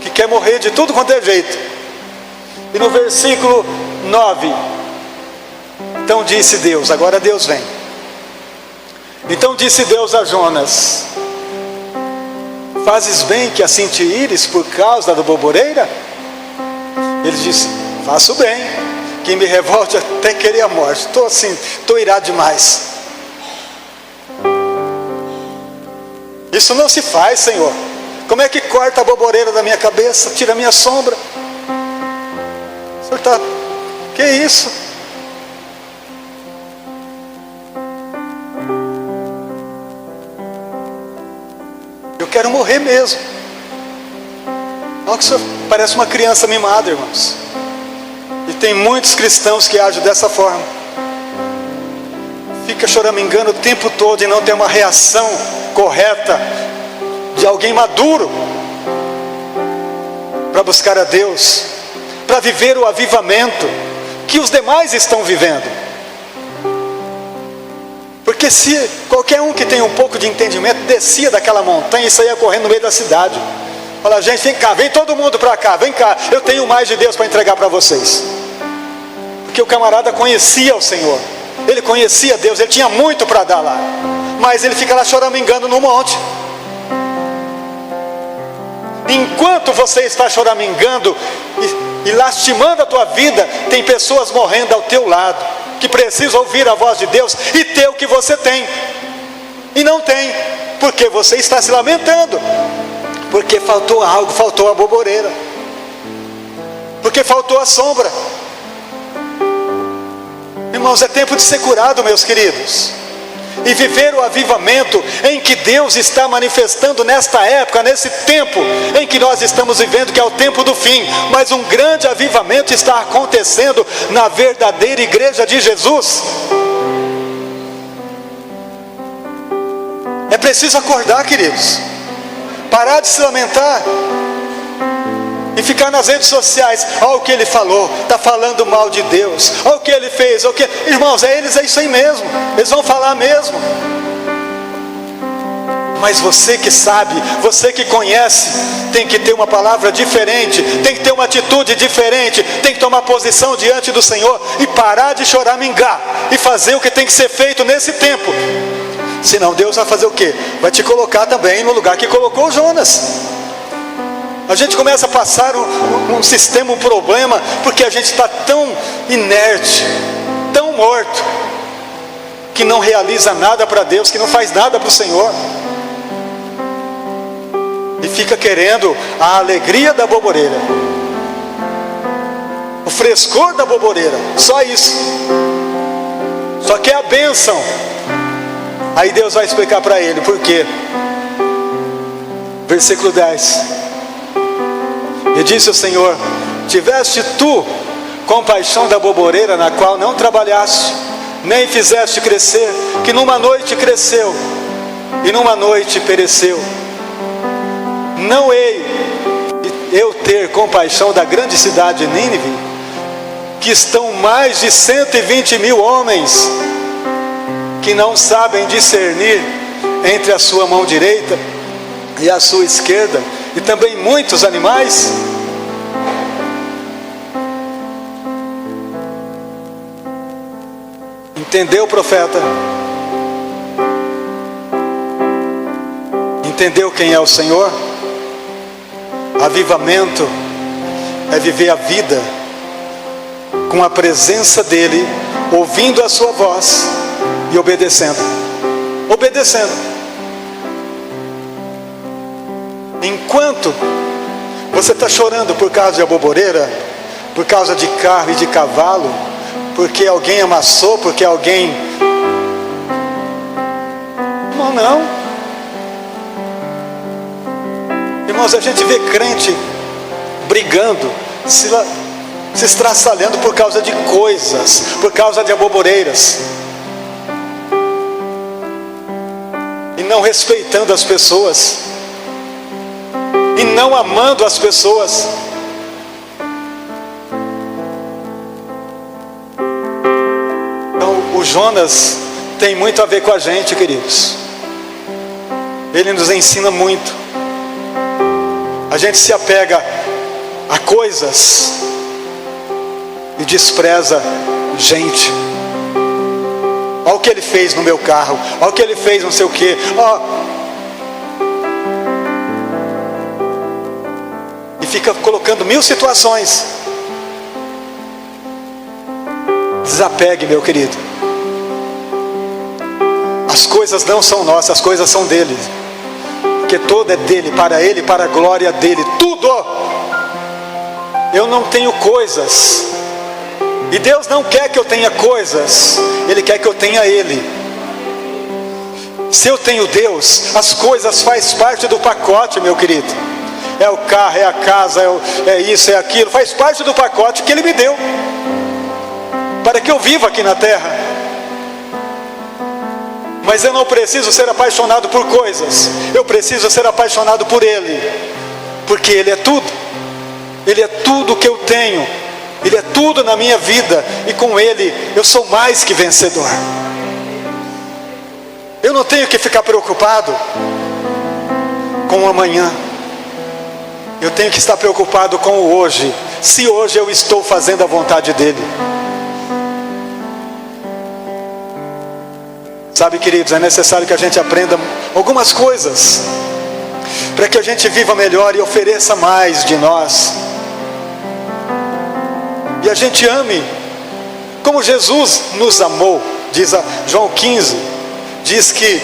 que quer morrer de tudo quanto é jeito. E no versículo 9, então disse Deus, agora Deus vem. Então disse Deus a Jonas: fazes bem que assim te ires por causa da boboreira? Ele disse: faço bem, que me revolte até querer a morte. Estou irado demais. Isso não se faz, Senhor. Como é que corta a boboreira da minha cabeça, tira a minha sombra? O Senhor está... Que isso? Eu quero morrer mesmo. Olha que o Senhor parece uma criança mimada, irmãos. E tem muitos cristãos que agem dessa forma. Fica choramingando o tempo todo e não tem uma reação correta de alguém maduro para buscar a Deus, para viver o avivamento que os demais estão vivendo. Porque se qualquer um que tem um pouco de entendimento descia daquela montanha e saía correndo no meio da cidade, fala: gente, vem cá, vem todo mundo para cá, vem cá, eu tenho mais de Deus para entregar para vocês. Porque o camarada conhecia o Senhor, ele conhecia Deus, ele tinha muito para dar lá, mas ele fica lá choramingando no monte. Enquanto você está choramingando e lastimando a tua vida, tem pessoas morrendo ao teu lado, que precisam ouvir a voz de Deus e ter o que você tem, e não tem, porque você está se lamentando, porque faltou algo, faltou a boboreira, porque faltou a sombra. Irmãos, é tempo de ser curado, meus queridos, e viver o avivamento em que Deus está manifestando nesta época, nesse tempo em que nós estamos vivendo, que é o tempo do fim. Mas um grande avivamento está acontecendo na verdadeira igreja de Jesus. É preciso acordar, queridos, parar de se lamentar e ficar nas redes sociais: olha o que ele falou, está falando mal de Deus, olha o que ele fez, olha o que... Irmãos, é isso aí mesmo, eles vão falar mesmo. Mas você que sabe, você que conhece, tem que ter uma palavra diferente, tem que ter uma atitude diferente, tem que tomar posição diante do Senhor e parar de choramingar e fazer o que tem que ser feito nesse tempo. Senão Deus vai fazer o quê? Vai te colocar também no lugar que colocou Jonas. A gente começa a passar um sistema, um problema, porque a gente está tão inerte, tão morto, que não realiza nada para Deus, que não faz nada para o Senhor, e fica querendo a alegria da boboreira, o frescor da boboreira, só isso, só quer a bênção. Aí Deus vai explicar para ele por quê. Versículo 10. E disse o Senhor: tiveste tu compaixão da boboreira, na qual não trabalhaste, nem fizeste crescer, que numa noite cresceu e numa noite pereceu. Não hei eu ter compaixão da grande cidade de Nínive, que estão mais de 120.000 homens, que não sabem discernir entre a sua mão direita e a sua esquerda, e também muitos animais? Entendeu, profeta? Entendeu quem é o Senhor? Avivamento é viver a vida com a presença dEle, ouvindo a sua voz e obedecendo. Obedecendo. Enquanto você está chorando por causa de aboboreira, por causa de carro e de cavalo, porque alguém amassou, porque alguém... Não. Irmãos, a gente vê crente brigando, se estraçalhando por causa de coisas, por causa de aboboreiras, e não respeitando as pessoas, e não amando as pessoas. Então o Jonas tem muito a ver com a gente, queridos. Ele nos ensina muito. A gente se apega a coisas e despreza gente. Olha o que ele fez no meu carro, olha o que ele fez não sei o que. E fica colocando 1000 situações. Desapegue, meu querido. As coisas não são nossas, as coisas são dele. Porque tudo é dele, para a glória dele. Tudo. Eu não tenho coisas. E Deus não quer que eu tenha coisas. Ele quer que eu tenha Ele. Se eu tenho Deus, as coisas faz parte do pacote, meu querido. É o carro, é a casa, é isso, é aquilo. Faz parte do pacote que Ele me deu, para que eu viva aqui na terra. Mas eu não preciso ser apaixonado por coisas. Eu preciso ser apaixonado por Ele. Porque Ele é tudo. Ele é tudo que eu tenho. Ele é tudo na minha vida. E com Ele eu sou mais que vencedor. Eu não tenho que ficar preocupado com o amanhã. Eu tenho que estar preocupado com o hoje. Se hoje eu estou fazendo a vontade dEle. Sabe, queridos, é necessário que a gente aprenda algumas coisas, para que a gente viva melhor e ofereça mais de nós. E a gente ame como Jesus nos amou. Diz João 15, diz que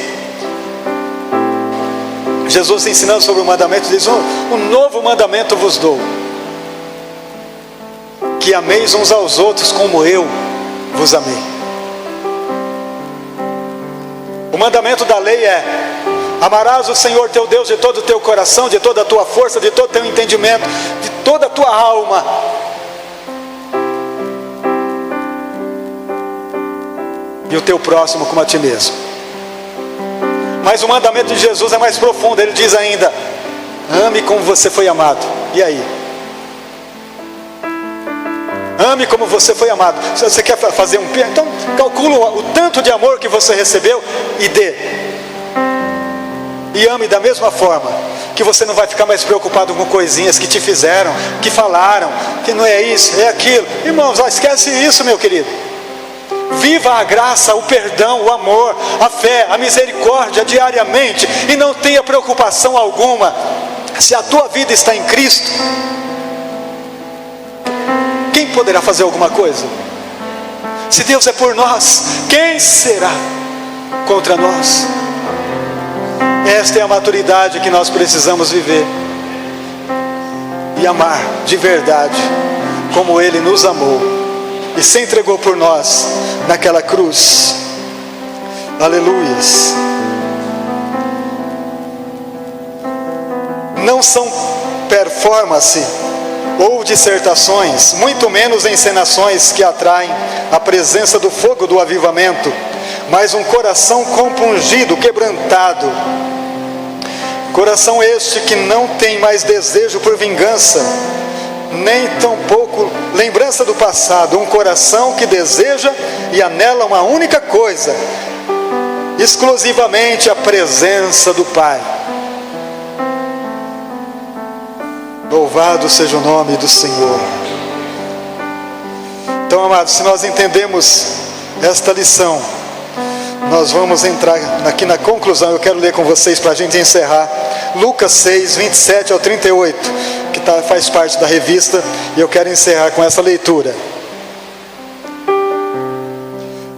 Jesus ensinando sobre o mandamento, diz: um novo mandamento vos dou, que ameis uns aos outros como eu vos amei. O mandamento da lei é: amarás o Senhor teu Deus de todo o teu coração, de toda a tua força, de todo o teu entendimento, de toda a tua alma. E o teu próximo como a ti mesmo. Mas o mandamento de Jesus é mais profundo. Ele diz ainda: ame como você foi amado. E aí? Ame como você foi amado. Se você quer fazer então calcula o tanto de amor que você recebeu e dê. E ame da mesma forma, que você não vai ficar mais preocupado com coisinhas que te fizeram, que falaram, que não é isso, é aquilo. Irmãos, esquece isso, meu querido. Viva a graça, o perdão, o amor, a fé, a misericórdia diariamente. E não tenha preocupação alguma. Se a tua vida está em Cristo, quem poderá fazer alguma coisa? Se Deus é por nós, quem será contra nós? Esta é a maturidade que nós precisamos viver. E amar de verdade, como Ele nos amou e se entregou por nós naquela cruz. Aleluias. Não são performance ou dissertações, muito menos encenações que atraem a presença do fogo do avivamento, mas um coração compungido, quebrantado. Coração este que não tem mais desejo por vingança, nem tampouco lembrança do passado. Um coração que deseja e anela uma única coisa, exclusivamente a presença do Pai. Louvado seja o nome do Senhor. Então, amados, se nós entendemos esta lição, nós vamos entrar aqui na conclusão. Eu quero ler com vocês para a gente encerrar. Lucas 6, 27 ao 38, que faz parte da revista, e eu quero encerrar com essa leitura.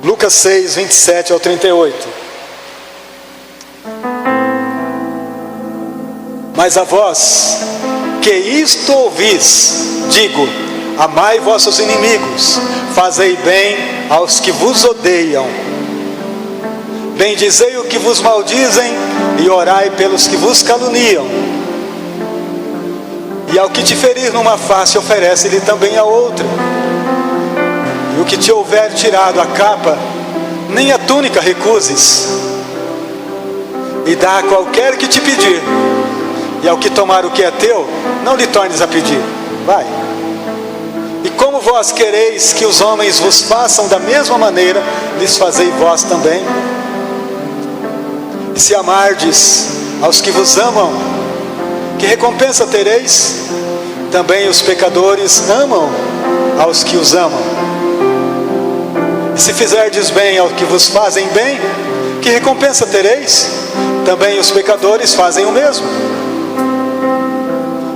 Lucas 6, 27 ao 38. Mas a vós, que isto ouvis, digo: amai vossos inimigos, fazei bem aos que vos odeiam, bendizei o que vos maldizem, e orai pelos que vos caluniam. E ao que te ferir numa face, oferece-lhe também a outra. E o que te houver tirado a capa, nem a túnica recuses. E dá a qualquer que te pedir. E ao que tomar o que é teu, não lhe tornes a pedir. Vai. E como vós quereis que os homens vos façam da mesma maneira, lhes fazei vós também. E se amardes aos que vos amam, que recompensa tereis? Também os pecadores amam aos que os amam. E se fizerdes bem ao que vos fazem bem, que recompensa tereis? Também os pecadores fazem o mesmo.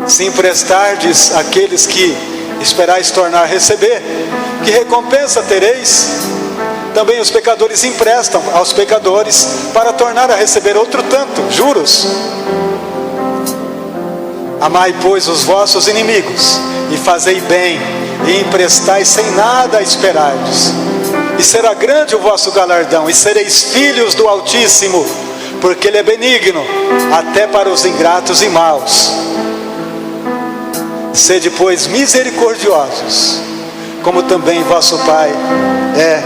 Se emprestardes àqueles que esperais tornar a receber, que recompensa tereis? Também os pecadores emprestam aos pecadores para tornar a receber outro tanto, juros. Amai, pois, os vossos inimigos, e fazei bem, e emprestai sem nada esperardes. E será grande o vosso galardão, e sereis filhos do Altíssimo, porque Ele é benigno, até para os ingratos e maus. Sede, pois, misericordiosos, como também vosso Pai é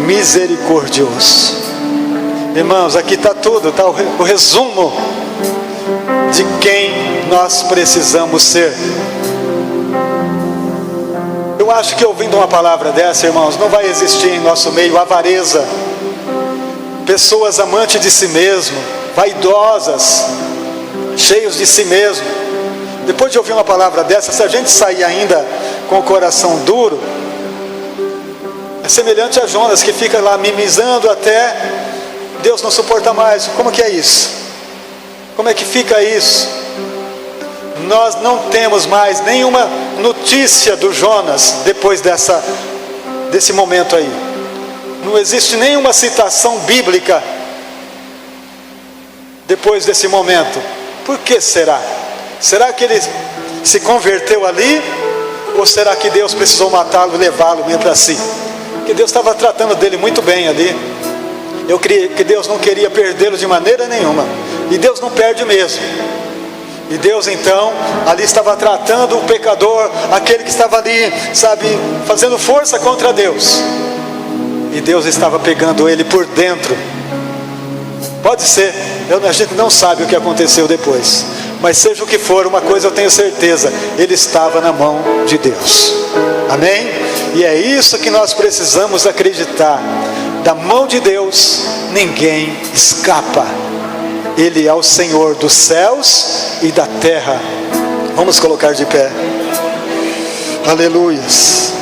misericordioso. Irmãos, aqui está tudo, está o resumo de quem nós precisamos ser. Eu acho que ouvindo uma palavra dessa, irmãos, não vai existir em nosso meio avareza, pessoas amantes de si mesmo, vaidosas, cheios de si mesmo. Depois de ouvir uma palavra dessa, se a gente sair ainda com o coração duro, é semelhante a Jonas, que fica lá mimizando até Deus não suporta mais. Como que é isso? Como é que fica isso? Nós não temos mais nenhuma notícia do Jonas depois desse momento aí. Não existe nenhuma citação bíblica depois desse momento. Por que será? Será que ele se converteu ali? Ou será que Deus precisou matá-lo e levá-lo mesmo para si? Porque Deus estava tratando dele muito bem ali. Eu creio que Deus não queria perdê-lo de maneira nenhuma. E Deus não perde mesmo. E Deus então ali estava tratando o pecador, aquele que estava ali, sabe, fazendo força contra Deus. E Deus estava pegando ele por dentro. Pode ser, a gente não sabe o que aconteceu depois. Mas seja o que for, uma coisa eu tenho certeza: ele estava na mão de Deus. Amém? E é isso que nós precisamos acreditar. Da mão de Deus ninguém escapa. Ele é o Senhor dos céus e da terra. Vamos colocar de pé. Aleluias.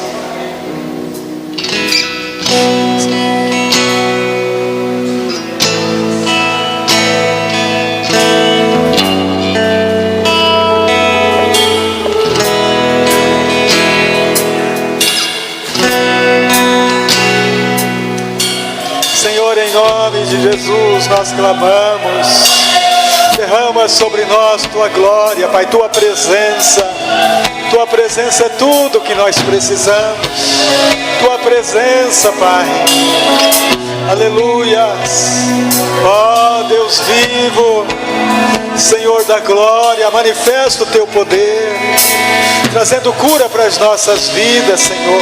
Senhor, em nome de Jesus nós clamamos. Derrama sobre nós Tua glória, Pai, Tua presença. Tua presença é tudo que nós precisamos. Tua presença, Pai. Aleluias. Ó Deus vivo, Senhor da glória, manifesta o Teu poder, trazendo cura para as nossas vidas, Senhor.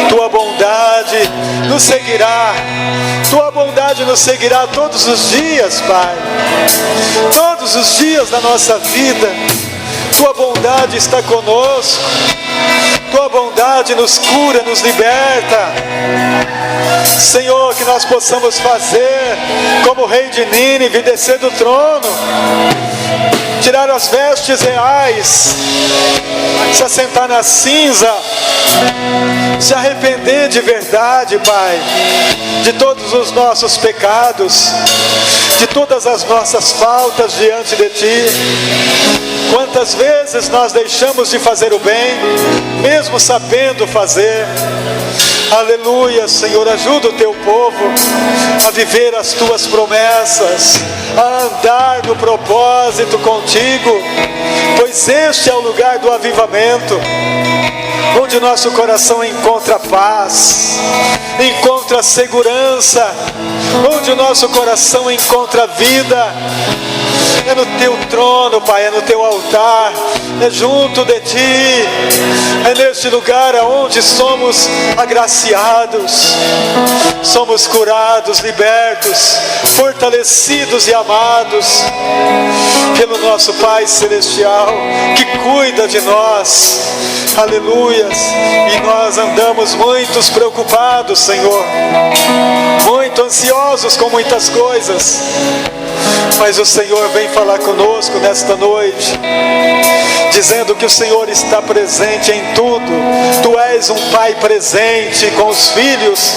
Tua bondade nos seguirá. Tua bondade nos seguirá todos os dias, Pai. Todos os dias da nossa vida. Tua bondade está conosco. Tua bondade nos cura, nos liberta. Senhor, que nós possamos fazer como o rei de Nínive, descer do trono, tirar as vestes reais, se assentar na cinza se arrepender de verdade, Pai, de todos os nossos pecados, de todas as nossas faltas diante de Ti. Quantas vezes nós deixamos de fazer o bem, mesmo sabendo fazer. Aleluia, Senhor, ajuda o Teu povo a viver as Tuas promessas, a andar no propósito contigo, pois este é o lugar do avivamento, onde nosso coração encontra paz, encontra segurança, onde o nosso coração encontra vida. É no Teu trono, Pai, é no Teu altar, é junto de Ti, é neste lugar onde somos agraciados, somos curados, libertos, fortalecidos e amados pelo nosso Pai Celestial, que cuida de nós. Aleluias. E nós andamos muito preocupados, Senhor, muito ansiosos com muitas coisas, mas o Senhor vem falar conosco nesta noite, dizendo que o Senhor está presente em tudo. Tu és um Pai presente com os filhos,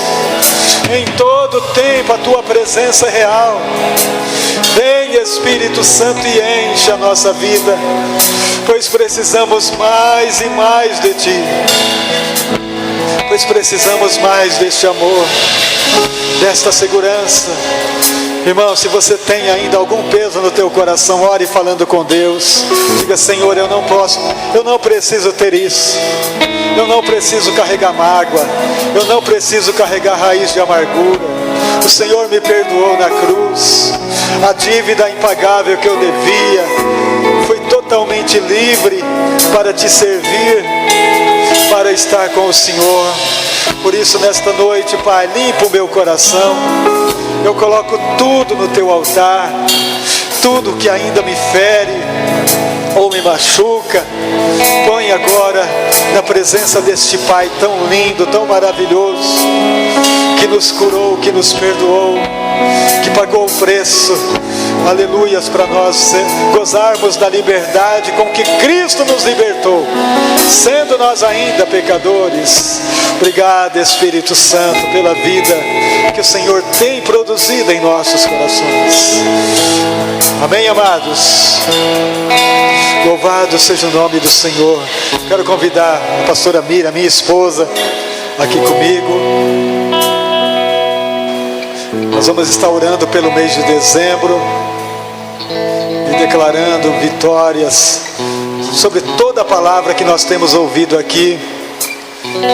em todo tempo a Tua presença é real. Vem, Espírito Santo, e enche a nossa vida, pois precisamos mais e mais de Ti, pois precisamos mais deste amor, desta segurança. Irmão, se você tem ainda algum peso no teu coração, ore falando com Deus. Diga: Senhor, eu não preciso ter isso. Eu não preciso carregar mágoa. Eu não preciso carregar raiz de amargura. O Senhor me perdoou na cruz. A dívida impagável que eu devia, fui totalmente livre para Te servir, para estar com o Senhor. Por isso, nesta noite, Pai, limpa o meu coração. Eu coloco tudo no Teu altar, tudo que ainda me fere ou me machuca. Põe agora na presença deste Pai tão lindo, tão maravilhoso, que nos curou, que nos perdoou, que pagou o preço, aleluias, para nós gozarmos da liberdade com que Cristo nos libertou, sendo nós ainda pecadores. Obrigado, Espírito Santo, pela vida que o Senhor tem produzido em nossos corações. Amém, amados? Louvado seja o nome do Senhor. Quero convidar a pastora Mira, minha esposa, aqui comigo. Nós vamos estar orando pelo mês de dezembro e declarando vitórias sobre toda a palavra que nós temos ouvido aqui.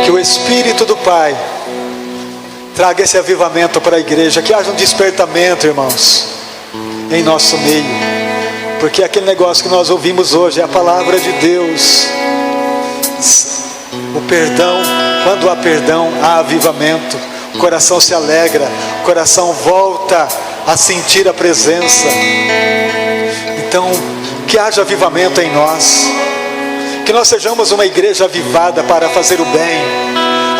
Que o Espírito do Pai traga esse avivamento para a igreja, que haja um despertamento, irmãos, em nosso meio, porque aquele negócio que nós ouvimos hoje é a palavra de Deus. O perdão, quando há perdão, há avivamento. O coração se alegra, o coração volta a sentir a presença. Então, que haja avivamento em nós, que nós sejamos uma igreja avivada para fazer o bem,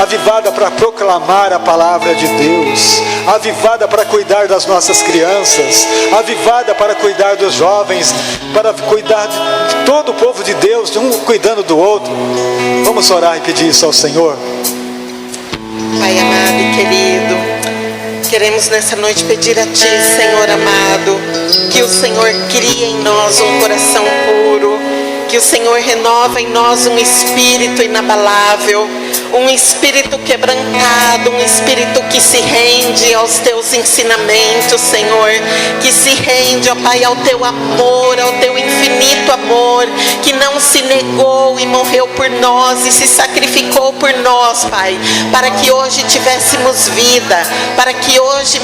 avivada para proclamar a palavra de Deus, avivada para cuidar das nossas crianças, avivada para cuidar dos jovens, para cuidar de todo o povo de Deus, um cuidando do outro. Vamos orar e pedir isso ao Senhor. Pai amado e querido, queremos nessa noite pedir a Ti, Senhor amado, que o Senhor crie em nós um coração puro, que o Senhor renova em nós um espírito inabalável, um espírito quebrantado, um espírito que se rende aos Teus ensinamentos, Senhor, que se rende, ó Pai, ao Teu amor, ao Teu infinito amor, que não se negou e morreu por nós e se sacrificou por nós, Pai, para que hoje tivéssemos vida, para que hoje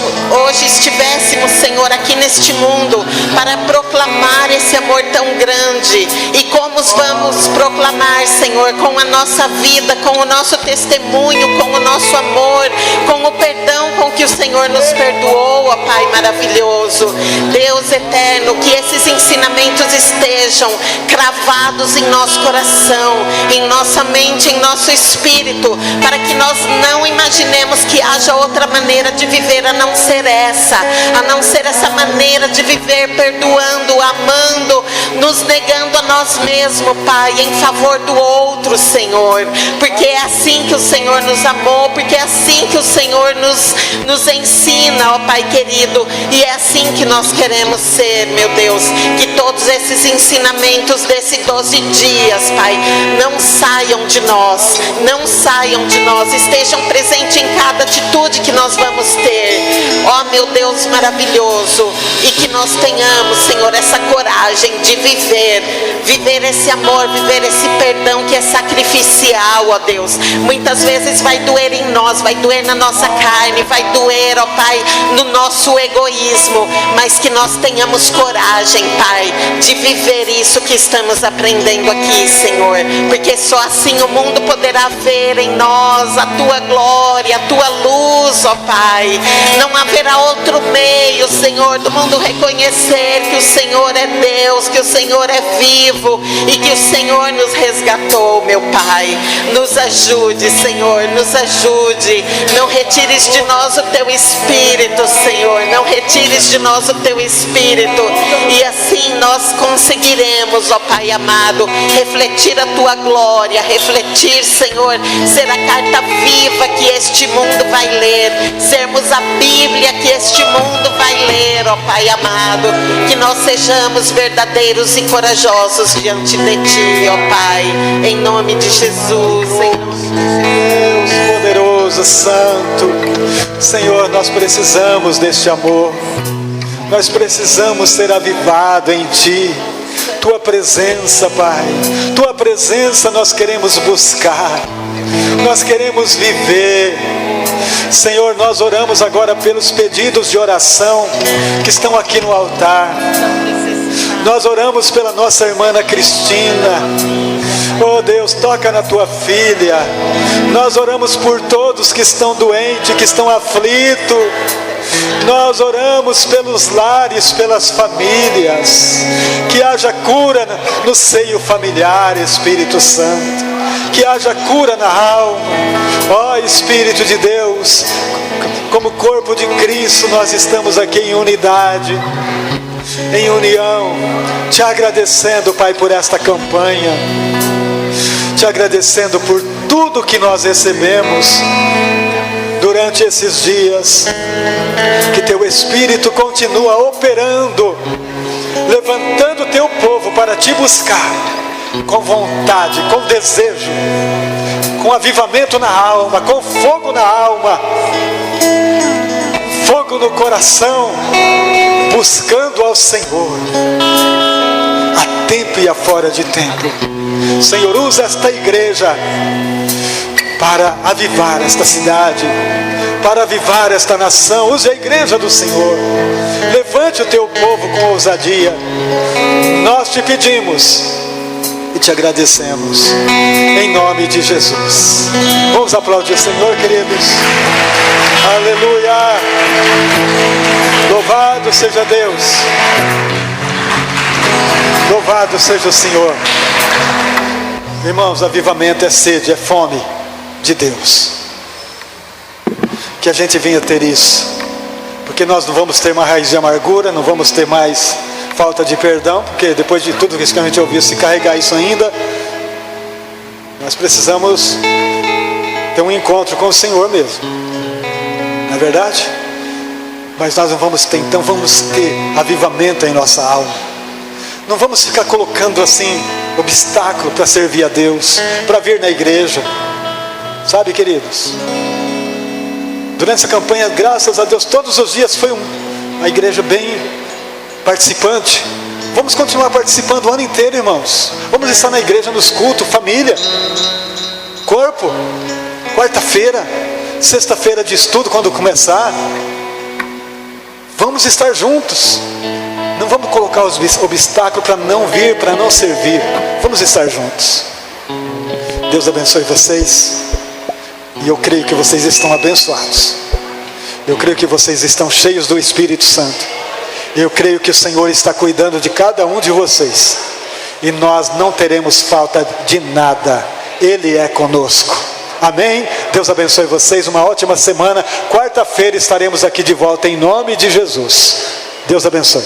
estivéssemos, Senhor, aqui neste mundo, para proclamar esse amor tão grande. E como vamos proclamar, Senhor, com a nossa vida, com o nosso testemunho, com o nosso amor, com o perdão com que o Senhor nos perdoou, ó Pai maravilhoso. Deus eterno, que esses ensinamentos estejam cravados em nosso coração, em nossa mente, em nosso espírito, para que nós não imaginemos que haja outra maneira de viver a não ser essa maneira de viver perdoando, amando, nos negando a nós mesmos, Pai, em favor do outro, Senhor, porque é assim assim que o Senhor nos amou, porque é assim que o Senhor nos ensina, ó Pai querido, e é assim que nós queremos ser, meu Deus. Que todos esses ensinamentos desse 12 dias, Pai, não saiam de nós, estejam presentes em cada atitude que nós vamos ter, ó meu Deus maravilhoso, e que nós tenhamos, Senhor, essa coragem de viver esse amor, viver esse perdão que é sacrificial, ó Deus. Muitas vezes vai doer em nós, vai doer na nossa carne, vai doer, ó Pai, no nosso egoísmo, mas que nós tenhamos coragem, Pai, de viver isso que estamos aprendendo aqui, Senhor, porque só assim o mundo poderá ver em nós a Tua glória, a Tua luz, ó Pai. Não haverá outro meio, Senhor, do mundo reconhecer que o Senhor é Deus, que o Senhor é vivo e que o Senhor nos resgatou, meu Pai. Nos ajude, Senhor, nos ajude. Não retires de nós o Teu Espírito, Senhor, não retires de nós o Teu Espírito, e assim nós conseguiremos, ó Pai amado, refletir a Tua glória, refletir, Senhor, ser a carta viva que este mundo vai ler, sermos a Bíblia que este mundo vai ler, ó Pai amado. Que nós sejamos verdadeiros e corajosos diante de Ti, ó Pai, em nome de Jesus, em nome de Deus poderoso, santo, Senhor, nós precisamos deste amor, nós precisamos ser avivados em Ti. Tua presença, Pai, Tua presença nós queremos buscar, nós queremos viver. Senhor, nós oramos agora pelos pedidos de oração que estão aqui no altar. Nós oramos pela nossa irmã Ana Cristina. Oh Deus, toca na Tua filha. Nós oramos por todos que estão doentes, que estão aflitos. Nós oramos pelos lares, pelas famílias, que haja cura no seio familiar, Espírito Santo, que haja cura na alma. Ó Espírito de Deus, como corpo de Cristo, nós estamos aqui em unidade, em união, te agradecendo, Pai, por esta campanha, te agradecendo por tudo que nós recebemos durante esses dias. Que Teu Espírito continua operando, levantando o Teu povo para Te buscar com vontade, com desejo, com avivamento na alma, com fogo na alma, fogo no coração, buscando ao Senhor a tempo e a fora de tempo. Senhor, usa esta igreja para avivar esta cidade, para avivar esta nação. Use a igreja do Senhor, levante o Teu povo com ousadia. Nós Te pedimos e Te agradecemos, em nome de Jesus. Vamos aplaudir o Senhor, queridos. Aleluia, louvado seja Deus, louvado seja o Senhor. Irmãos, avivamento é sede, é fome de Deus. Que a gente venha ter isso, porque nós não vamos ter mais raiz de amargura, não vamos ter mais falta de perdão, porque depois de tudo isso que a gente ouviu, se carregar isso ainda, nós precisamos ter um encontro com o Senhor mesmo, não é verdade? Mas nós não vamos ter, então vamos ter avivamento em nossa alma. Não vamos ficar colocando assim obstáculo para servir a Deus, para vir na igreja. Sabe, queridos, durante essa campanha, graças a Deus, todos os dias foi uma igreja bem participante. Vamos continuar participando o ano inteiro, irmãos. Vamos estar na igreja, nos cultos, família, corpo. Quarta-feira, sexta-feira de estudo, quando começar, vamos estar juntos. Não vamos colocar os obstáculos para não vir, para não servir. Vamos estar juntos. Deus abençoe vocês. E eu creio que vocês estão abençoados. Eu creio que vocês estão cheios do Espírito Santo. Eu creio que o Senhor está cuidando de cada um de vocês. E nós não teremos falta de nada. Ele é conosco. Amém? Deus abençoe vocês. Uma ótima semana. Quarta-feira estaremos aqui de volta em nome de Jesus. Deus abençoe.